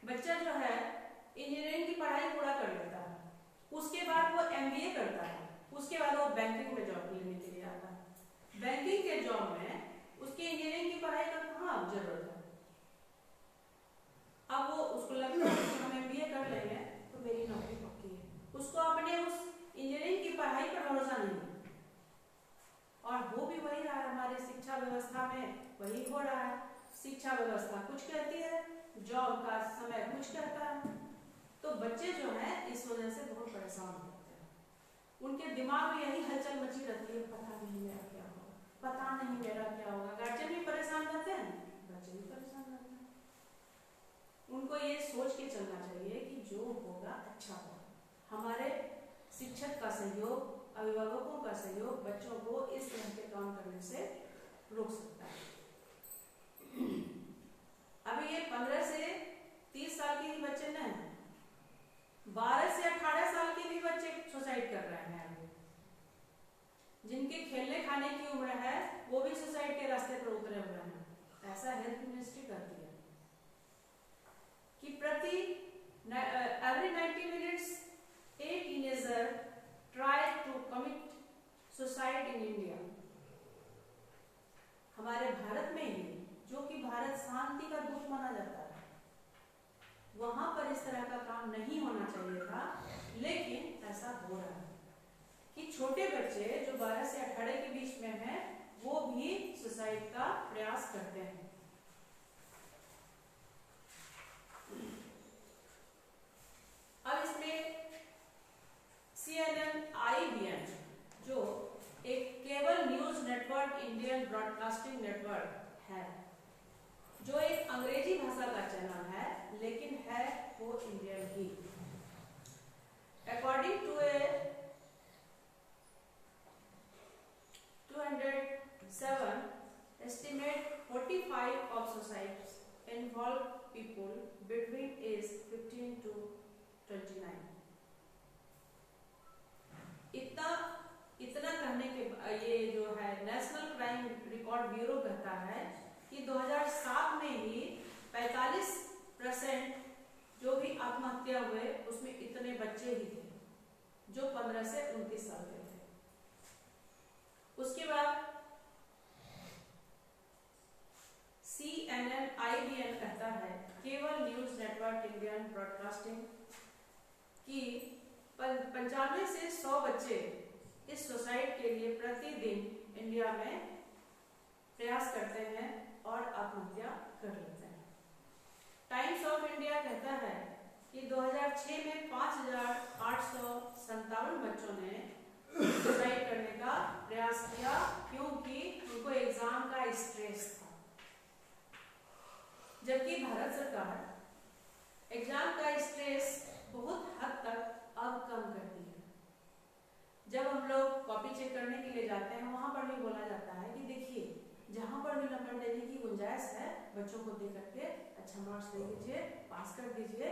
बच्चा जो है इंजीनियरिंग की पढ़ाई पूरा कर लेता है, उसके बाद वो MBA करता है, उसके बाद वो बैंकिंग में जॉब लेने के लिए आता है। बैंकिंग के जॉब में उसके इंजीनियरिंग की पढ़ाई का कहाँ जरूरत है। अब वो उसको लगता है कि हम MBA कर लेंगे तो मेरी नौकरी पक्की है, उसको अपने उस इंजीनियरिंग की पढ़ाई पर भरोसा नहीं है। और हो भी वही रहा है, हमारी शिक्षा व्यवस्था में वही हो रहा है। शिक्षा व्यवस्था कुछ कहती है, जॉब का समय कुछ कहता है। तो बच्चे जो है इस वजह से बहुत परेशान होते हैं, उनके दिमाग में यही हलचल मची रहती है, पता नहीं मेरा क्या होगा, पता नहीं मेरा क्या होगा। गार्जियन भी परेशान रहते हैं, बच्चे भी परेशान रहते हैं। उनको ये सोच के चलना चाहिए कि जो होगा अच्छा होगा। हमारे शिक्षक का सहयोग, अभिभावकों का सहयोग बच्चों को इस तरह के काम करने से रोक सकता है। अभी ये 15 से 30 साल के ही बच्चे नहीं, 12 से 18 साल के भी बच्चे सुसाइड कर रहे हैं। अभी जिनके खेलने खाने की उम्र है वो भी सुसाइड के रास्ते पर उतरे हुए हैं। ऐसा हेल्थ मिनिस्ट्री कहती है कि प्रति every 90 minutes a teenager try to commit suicide in India। हमारे भारत में ही, जो कि भारत शांति का दूत माना जाता है, वहां पर इस तरह का काम नहीं होना चाहिए था, लेकिन ऐसा हो रहा है कि छोटे बच्चे जो 12 से 18 के बीच में हैं वो भी सुसाइड का प्रयास करते हैं। अब इसमें CNN IBN जो एक cable news network, Indian broadcasting network है, जो एक अंग्रेजी भाषा का चैनल है लेकिन है वो इंडियन ही। According to a 207 estimate 45 of suicides involve people between age 15 to 29। इतना कहने के ये जो है नेशनल क्राइम रिकॉर्ड ब्यूरो कहता है कि 2007 में ही 45% जो भी आत्महत्या हुए उसमें इतने बच्चे ही थे जो 15 से 29 साल के थे। उसके बाद CNN IBN कहता है, cable news network Indian broadcasting, कि 95 से 100 बच्चे इस सुसाइड के लिए प्रतिदिन इंडिया में प्रयास करते हैं और आत्महत्या कर लेते हैं। टाइम्स ऑफ इंडिया कहता है कि 2006 में 5,857 बच्चों ने सुसाइड करने का प्रयास किया, क्योंकि उनको एग्जाम का स्ट्रेस था। जबकि भारत सरकार एग्जाम का स्ट्रेस बहुत हद तक अब कम करती है। जब हम लोग कॉपी चेक करने के लिए जाते हैं वहां पर भी बोला जाता है कि देखिए जहां पर भी नंबर देने की गुंजाइश है बच्चों को दे करके अच्छा मार्क्स दे दीजिए, पास कर दीजिए।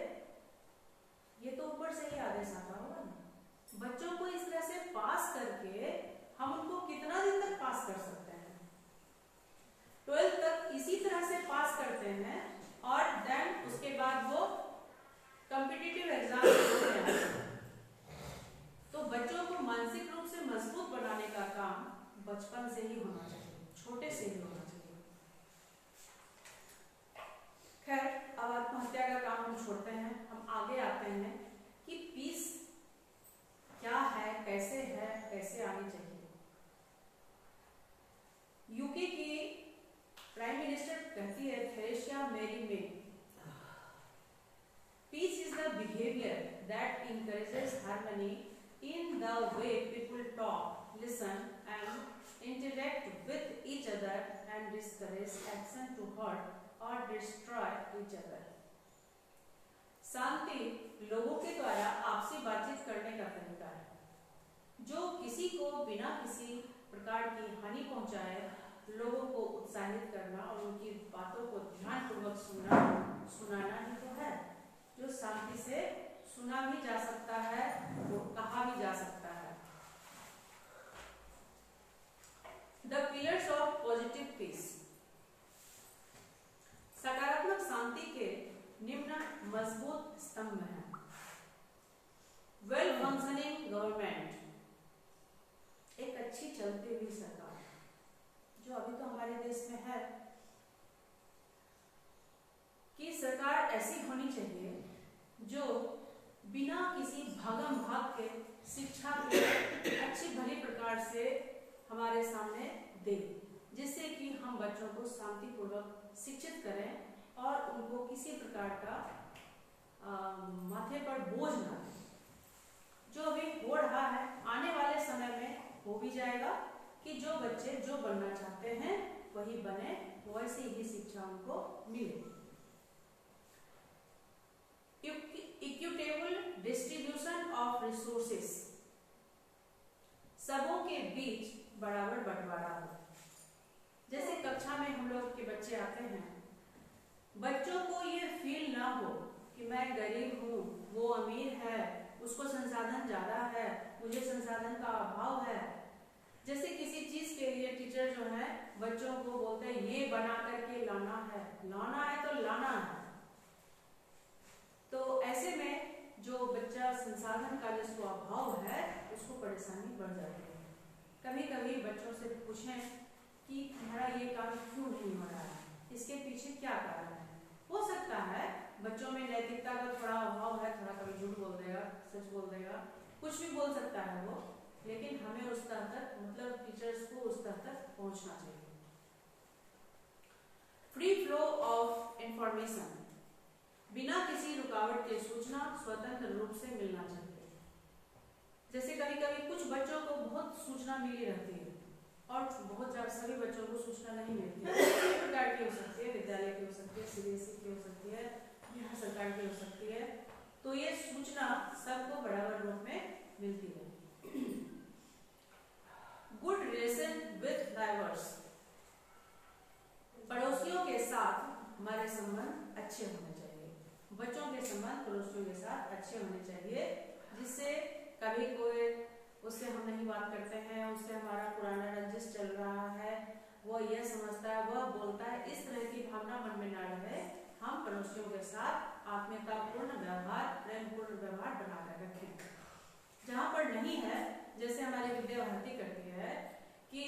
ये तो ऊपर से ही आदेश आता होगा ना। बच्चों को इस तरह से पास करके हम उनको कितना दिन तक पास कर सकते हैं? 12th तक इसी तरह से पास करते हैं और देन उसके बाद वो कॉम्पिटिटिव एग्जाम देते हैं। तो बच्चों को मानसिक रूप से मजबूत बनाने का काम बचपन से ही होना चाहिए, छोटे से ही होना चाहिए। खैर, अब आत्महत्या का काम हम छोड़ते हैं, हम आगे आते हैं कि पीस क्या है, कैसे आनी चाहिए। यूके की प्राइम मिनिस्टर कहती है, थेरेसा मेरी May, peace is the behaviour that encourages harmony in the way people talk, listen and interact with each other and discourage action to hurt or destroy each other. शांति लोगों के द्वारा आपसी बातचीत करने का तरीका है जो किसी को बिना किसी प्रकार की हानि पहुंचाए लोगों को उत्साहित करना और उनकी बातों को ध्यानपूर्वक सुनाना ही तो है, जो शांति से सुना भी जा सकता है, वो कहा भी जा सकता है। The pillars of positive peace. सकारात्मक शांति के निम्न मजबूत स्तंभ हैं। वेल फंक्शनिंग गवर्नमेंट, एक अच्छी चलती हुई सरकार, जो अभी तो हमारे देश में है कि सरकार ऐसी होनी चाहिए जो बिना किसी भागम भाग के शिक्षा को अच्छी भली प्रकार से हमारे सामने दे, जिससे कि हम बच्चों को शांतिपूर्वक शिक्षित करें और उनको किसी प्रकार का माथे पर बोझ न दे। जो अभी हो रहा है आने वाले समय में हो भी जाएगा कि जो बच्चे जो बनना चाहते हैं वही बने, वैसी ही शिक्षा उनको मिले। इक्विटेबल डिस्ट्रीब्यूशन ऑफ रिसोर्सेस, सबों के बीच बराबर बंटवारा हो। जैसे कक्षा में हम लोग के बच्चे आते हैं, बच्चों को ये फील ना हो कि मैं गरीब हूँ, वो अमीर है, उसको संसाधन ज्यादा है, मुझे संसाधन का अभाव है। जैसे किसी चीज के लिए टीचर जो है बच्चों को बोलते हैं ये बना करके लाना है तो लाना है। तो ऐसे में जो बच्चा संसाधन का जिसको अभाव है उसको परेशानी बढ़ जाती है। कभी कभी बच्चों से पूछें कि तुम्हारा ये काम क्यों नहीं हो रहा है, इसके पीछे क्या कारण है। हो सकता है बच्चों में नैतिकता का थोड़ा अभाव है, थोड़ा कभी झूठ बोल देगा, सच बोल देगा, कुछ भी बोल सकता है वो, लेकिन हमें उस स्तर तक, मतलब टीचर्स को उस स्तर तक पहुंचना चाहिए। फ्री फ्लो ऑफ इंफॉर्मेशन, बिना किसी रुकावट के सूचना स्वतंत्र रूप से मिलना चाहिए। जैसे कभी कभी कुछ बच्चों को बहुत सूचना मिली रहती है और बहुत ज्यादा सभी बच्चों को सूचना नहीं मिलती है। किसी प्रकार की हो सकती है, विद्यालय की हो सकती है, सीबीएसई की हो सकती है, बिहार सरकार की हो सकती है, तो ये सूचना सबको बराबर रूप में मिलती है। गुड रिलेशन विथ नाइबर्स, पड़ोसियों के साथ हमारे संबंध अच्छे होने चाहिए। बच्चों के संबंध पड़ोसियों के साथ अच्छे होने चाहिए, जिससे कभी कोई उससे हम नहीं बात करते हैं, उससे हमारा पुराना रंजिश चल रहा है, वो यह समझता है, वह बोलता है, इस तरह की भावना मन में ना रहे। हम पड़ोसियों के साथ आत्मीयतापूर्ण व्यवहार, प्रेमपूर्ण व्यवहार बनाकर रखें। जहाँ पर नहीं है, जैसे हमारी विद्या भारती करती है कि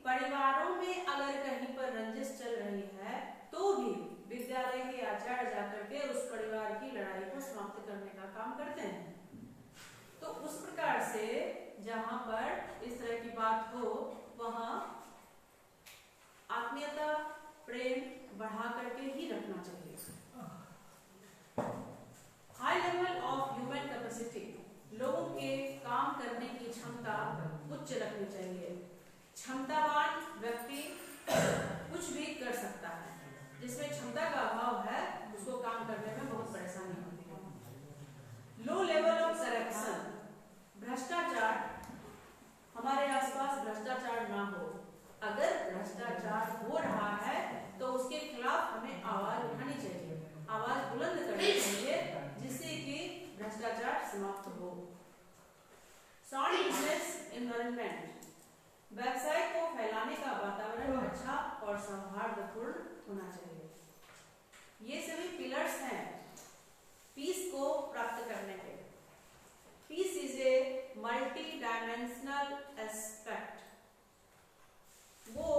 परिवारों में अगर कहीं पर रंजिश चल रही है तो भी विद्यालय के आचार्य जाकर के उस परिवार की लड़ाई को समाप्त करने का काम करते हैं। तो उस प्रकार से जहां पर इस तरह की बात हो वहां आत्मीयता, प्रेम बढ़ा करके ही रखना चाहिए। High level of human capacity, लोगों के काम करने की क्षमता उच्च रखनी चाहिए। क्षमतावान व्यक्ति कुछ भी कर सकता है, जिसमें क्षमता का अभाव है उसको काम करने में बहुत परेशानी होती है। लो लेवल ऑफ करप्शन, भ्रष्टाचार, हमारे आसपास भ्रष्टाचार ना हो। अगर भ्रष्टाचार हो रहा है तो उसके खिलाफ हमें आवाज उठानी चाहिए, आवाज बुलंद करनी चाहिए, जिससे कि भ्रष्टाचार समाप्त हो। साउंड बिजनेस एनवायरनमेंट, व्यवसाय को फैलाने का वातावरण अच्छा और सौहार्दपूर्ण होना चाहिए। ये सभी पिलर्स हैं पीस को प्राप्त करने के। Peace is a multi dimensional aspect, वो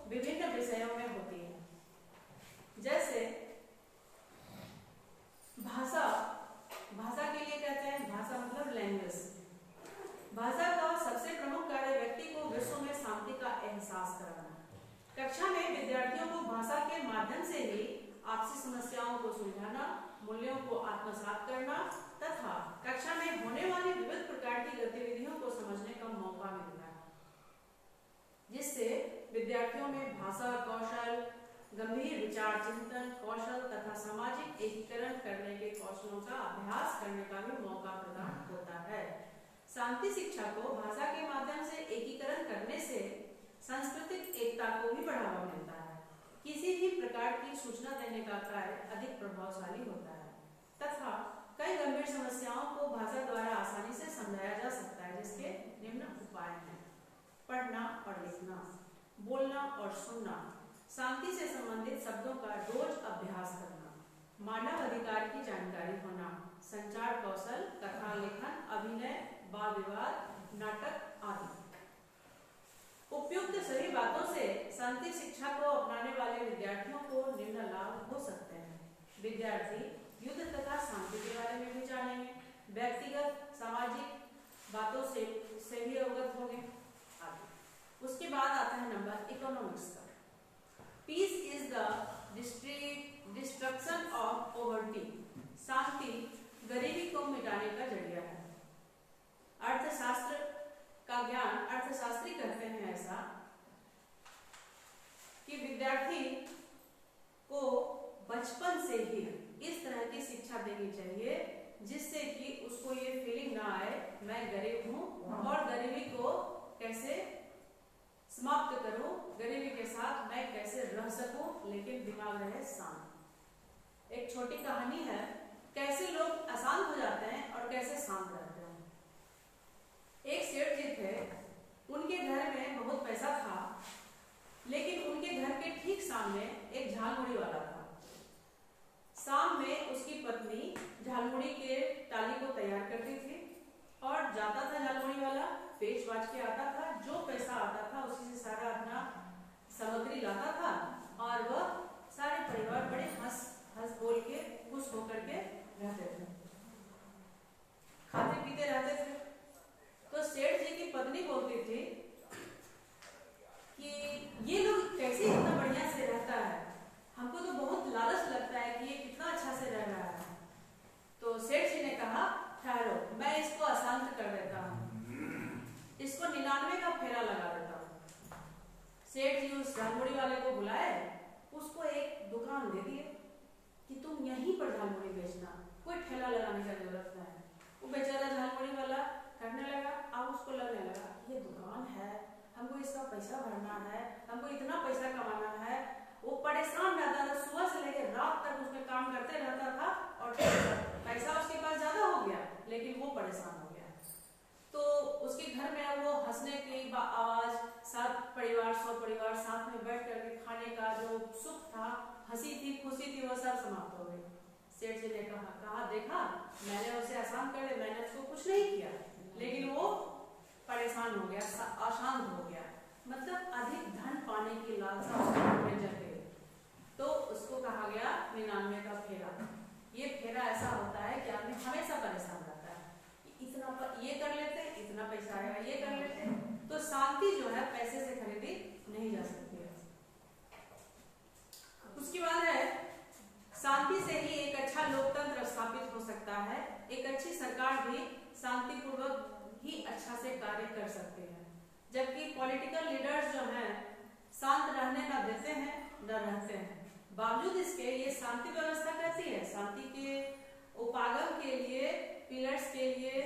विभिन्न विषयों में होती है। जैसे भाषा, भाषा के लिए कहते हैं, भाषा मतलब लैंग्वेज। भाषा का सबसे प्रमुख कार्य व्यक्ति को विश्व में शांति का एहसास कराना। कक्षा में विद्यार्थियों को भाषा के माध्यम से ही आपसी समस्याओं को सुलझाना, मूल्यों को आत्मसात करना तथा कक्षा में होने वाली विविध प्रकार की गतिविधियों को समझने का मौका मिलता है, जिससे विद्यार्थियों में भाषा कौशल, गंभीर विचार चिंतन कौशल तथा सामाजिक एकीकरण करने के कौशलों का अभ्यास करने का भी मौका प्रदान होता है। शांति शिक्षा को भाषा के माध्यम से एकीकरण करने से सांस्कृतिक एकता को भी बढ़ावा मिलता है। किसी भी प्रकार की सूचना देने का कार्य अधिक प्रभावशाली होता है तथा कई गंभीर समस्याओं को भाषा द्वारा आसानी से समझाया जा सकता है, जिसके निम्न उपाय हैं। पढ़ना और लिखना, बोलना और सुनना, शांति से संबंधित शब्दों का रोज अभ्यास करना, मानव अधिकार की जानकारी होना, संचार कौशल, कथा लेखन, अभिनय, वाद विवाद, नाटक आदि। उपयुक्त सभी बातों से शांति शिक्षा को अपनाने वाले विद्यार्थियों को निम्न लाभ हो सकते हैं। विद्यार्थी युद्ध तथा शांति के बारे में भी जानेंगे, व्यक्तिगत सामाजिक बातों से भी अवगत होंगे आदि। उसके बाद आता है नंबर इकोनॉमिक्स का। Peace is the destruction of poverty. शांति गरीबी को मिटाने का जरिया है। अर्थशास्त्र का ज्ञान, अर्थशास्त्री कहते हैं ऐसा कि विद्यार्थी को बचपन से ही इस तरह की शिक्षा देनी चाहिए जिससे कि उसको ये फीलिंग ना आए मैं गरीब हूं और गरीबी को कैसे समाप्त करूं, गरीबी के साथ मैं कैसे रह सकूं, लेकिन दिमाग रहे शांत। एक छोटी कहानी है कैसे लोग अशांत हो जाते हैं और कैसे शांत रहते हैं। एक सेठ जी थे, उनके घर में बहुत पैसा था, लेकिन उनके घर के ठीक सामने एक झालमुड़ी वाला था। शाम में उसकी पत्नी झालमुड़ी के टाली को तैयार करती थी और जाता था झालमुड़ी वाला, बेच बाच के आता था, जो पैसा आता था उसी से सारा अपना सामग्री लाता था और वह सारे परिवार बड़े हंस बोल के खुश होकर के रहते थे, खाते पीते रहते थे। तो सेठ जी की पत्नी बोलती थी कि ये लोग कैसे इतना बढ़िया से रहता है, हमको तो बहुत लालच लगता है कि ये कितना अच्छा से रह रहा है। तो सेठ जी ने कहा ठहरो, मैं इसको अशांत कर देता हूँ, इसको 99 का फेरा लगा देता हूँ। सेठ जी उस झालमुड़ी वाले को बुलाए, उसको एक दुकान दे दिए कि तुम यहीं पर झालमुड़ी बेचना, कोई ठेला लगाने का जरूरत नहीं है। वो बेचारा झालमुड़ी वाला करने लगा। अब उसको लगने लगा ये दुकान है, हमको इसका पैसा भरना है, हमको इतना पैसा कमाना है। वो परेशान रहता था, सुबह से लेकर रात तक उसमें काम करते रहता था और पैसा उसके पास ज्यादा हो गया, लेकिन वो परेशान हो गया। तो उसके घर में वो हंसने की आवाज, साथ परिवार 100 परिवार साथ में बैठ करके खाने का जो सुख था, हंसी थी, खुशी थी, वो सब समाप्त हो गई। सेठ जी ने कहा देखा मैंने उसे आसान कर दिया, मैंने उसको कुछ नहीं किया, लेकिन वो परेशान हो गया, अशांत हो गया, मतलब अधिक धन पाने की लालसा उसके मन में जग गई। तो उसको कहा गया 99 का फेरा। ये फेरा ऐसा होता है कि आदमी हमेशा परेशान रहता है, इतना ये कर लेते, इतना पैसा आएगा, ये कर लेते। तो शांति जो है पैसे से खरीदी नहीं जा सकती है। उसके बाद है शांति से ही एक अच्छा लोकतंत्र स्थापित हो सकता है। एक अच्छी सरकार भी शांतिपूर्वक ही अच्छा से कार्य कर सकते हैं, जबकि पॉलिटिकल लीडर्स जो हैं शांत रहने न देते हैं न रहते हैं। बावजूद इसके ये शांति व्यवस्था कैसी है, शांति के उपागम के लिए, पिलर्स के लिए,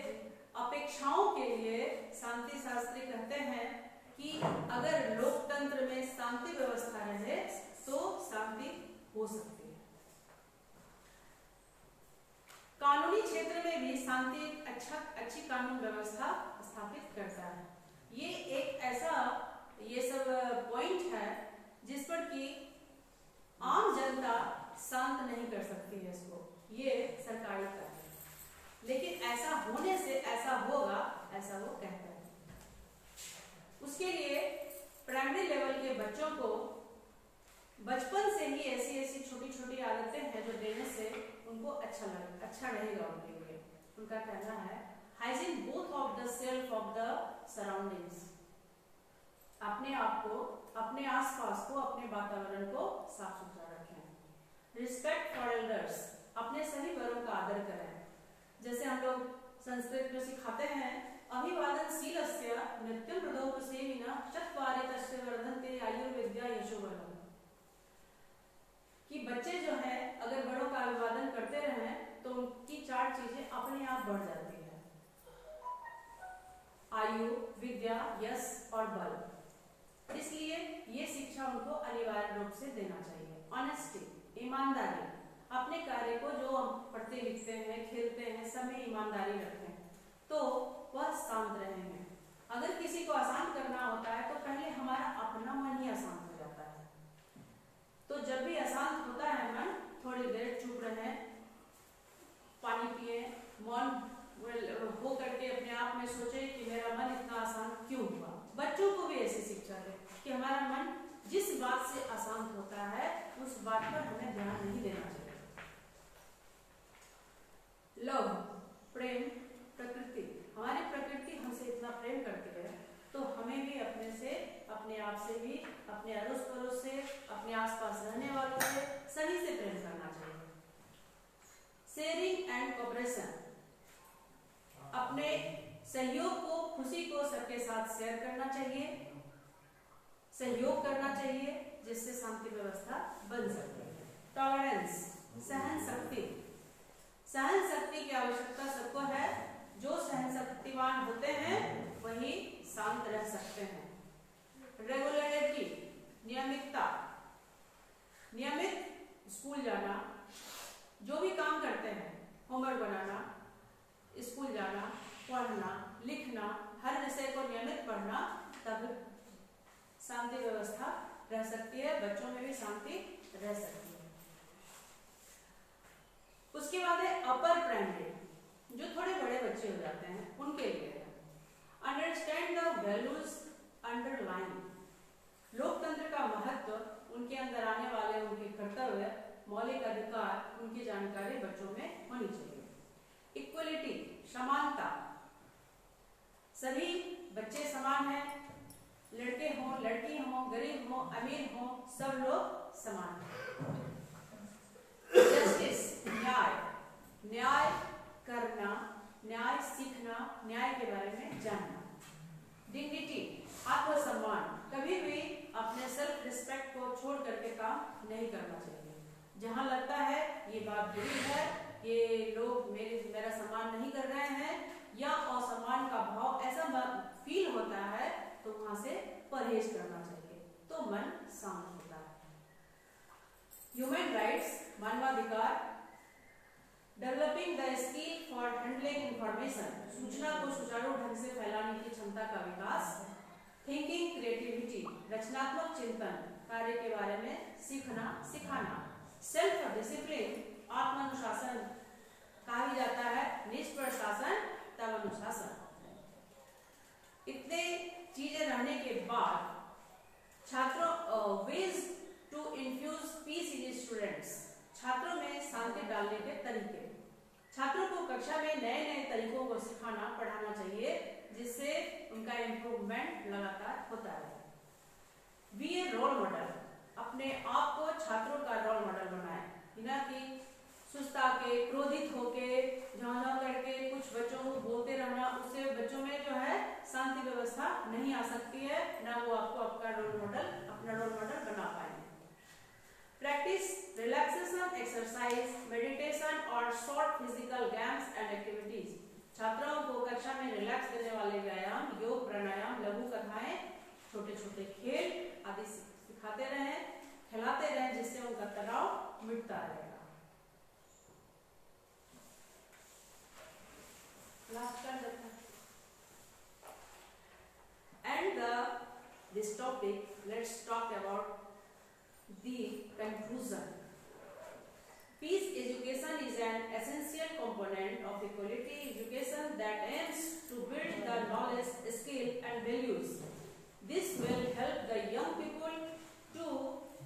अपेक्षाओं के लिए शांति शास्त्री कहते हैं कि अगर लोकतंत्र में शांति व्यवस्था रहे तो शांति हो सकती है। कानूनी क्षेत्र में भी शांति अच्छी कानून व्यवस्था स्थापित करता है। ये एक ऐसा ये सब पॉइंट है जिस पर कि आम जनता शांत नहीं कर सकती है इसको, ये सरकारी कार्य है, लेकिन ऐसा होने से ऐसा होगा ऐसा वो कहता है। उसके लिए प्राइमरी लेवल के बच्चों को बचपन से ही ऐसी छोटी छोटी आदतें हैं जो देने से उनको अच्छा रहेगा उनके लिए। उनका कहना है hygiene both of the self of the surroundings, अपने आप को, अपने आसपास को, अपने वातावरण को साफ सुथरा रखें। रिस्पेक्ट फॉर एल्डर्स, अपने सभी बड़ों का आदर करें। जैसे हम लोग संस्कृत में सिखाते हैं अभिवादनशीलस्य नित्यं हृदोपसेविनः चत्वारि तस्य वर्धन्ते आयुर्विद्या यशोवर्धनम्। बढ़ जाती है। आयु, विद्या, यश और बल, इसलिए ये शिक्षा उनको अनिवार्य रूप से देना चाहिए। ऑनेस्टी, ईमानदारी, अपने कार्य को जो हम पढ़ते लिखते हैं, खेलते हैं, सब में ईमानदारी रखें तो वह शांत रहेंगे। अगर किसी को अशांत करना होता है तो पहले हमारा अपना मन ही अशांत हो जाता है। तो जब भी अशांत होता है मन, थोड़ी देर चुप रहे, पानी पिए, मौन हो करके अपने आप में सोचे कि मेरा मन इतना अशांत क्यों हुआ। बच्चों को भी ऐसी शिक्षा दे कि हमारा मन जिस बात से अशांत होता है उस बात पर हमें ध्यान नहीं देना चाहिए। लव, प्रेम, प्रकृति, हमारी प्रकृति हमसे इतना प्रेम करती है तो हमें भी अपने से, अपने आप से भी, अपने अड़ोस पड़ोस से, अपने आसपास रहने वालों से, सभी से प्रेम करना चाहिए। शेयरिंग एंड कोऑपरेशन, अपने सहयोग को, खुशी को सबके साथ शेयर करना चाहिए, सहयोग करना चाहिए, जिससे शांति व्यवस्था बन सकती है। टॉलरेंस, सहन शक्ति, सहन शक्ति की आवश्यकता सबको है। जो सहन शक्तिवान होते हैं वही शांत रह सकते हैं। रेगुलरिटी, नियमितता, नियमित स्कूल जाना, जो भी काम करते हैं, होमवर्क बनाना, स्कूल जाना, पढ़ना, लिखना, हर विषय को नियमित पढ़ना, तब शांति व्यवस्था रह सकती है, बच्चों में भी शांति रह सकती है। उसके बाद है अपर प्राइमरी, जो थोड़े बड़े बच्चे हो जाते हैं उनके लिए अंडरस्टैंड द वैल्यूज अंडरलाइन, लोकतंत्र का महत्व, उनके अंदर आने वाले उनके कर्तव्य, मौलिक अधिकार, उनकी जानकारी बच्चों में होनी चाहिए। इक्वलिटी, समानता, सभी बच्चे समान हैं, लड़के हों, लड़की हों, गरीब हों, अमीर हों, सब लोग समान हैं। जस्टिस, न्याय, न्याय करना, न्याय सीखना, न्याय के बारे में जानना। डिग्निटी, आत्मसम्मान, कभी भी अपने सेल्फ रिस्पेक्ट को छोड़ करके काम नहीं करना चाहिए। जहां लगता है ये बात बुरी है, ये लोग मेरा सम्मान नहीं कर रहे हैं या असम्मान का भाव ऐसा फील होता है तो वहां से परहेज करना चाहिए, तो मन शांत होता है। ह्यूमन राइट्स, मानवाधिकार, developing the skill for handling information, सूचना को सुचारू ढंग से फैलाने की क्षमता का विकास। थिंकिंग, क्रिएटिविटी, रचनात्मक चिंतन, कार्य के बारे में सीखना, सिखाना। सेल्फ डिसिप्लिन, आत्मानुशासन, कहा भी जाता है निष्पर शासन तब अनुशासन। इतने चीजें रहने के बाद छात्रों ways to infuse peace in students, छात्रों में शांति डालने के तरीके। छात्रों को कक्षा में नए नए तरीकों को सिखाना, पढ़ाना चाहिए, जिससे उनका इम्प्रूवमेंट लगातार होता रहे। बी ए रोल मॉडल, अपने आप को छात्रों का रोल मॉडल बनाए, बिना कि सुस्ता के, क्रोधित होके, झांझां करके कुछ बच्चों को बोलते रहना, उससे बच्चों में जो है शांति व्यवस्था नहीं आ सकती है, ना वो आपको अपना रोल मॉडल बना पाएंगे। प्रैक्टिस रिलैक्सेशन एक्सरसाइज, मेडिटेशन और short physical games and activities, छात्रों को कक्षा में रिलैक्स देने वाले व्यायाम, योग, प्राणायाम, लघु कथाएं, छोटे छोटे खेल आदि सिखाते रहें, खिलाते रहें, जिससे उनका तनाव मिटता रहेगा। And this topic, let's talk about the conclusion. Peace education is an essential component of the quality education that aims to build the knowledge, skill and values. This will help the young people to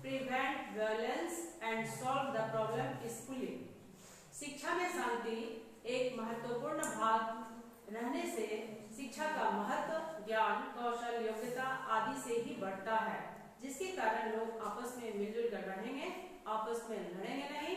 prevent violence and solve the problem peacefully. शिक्षा में शांति एक महत्वपूर्ण भाग रहने से शिक्षा का महत्व, ज्ञान, कौशल, योग्यता आदि से ही बढ़ता है, जिसके कारण लोग आपस में मिलजुल कर रहेंगे, आपस में लड़ेंगे नहीं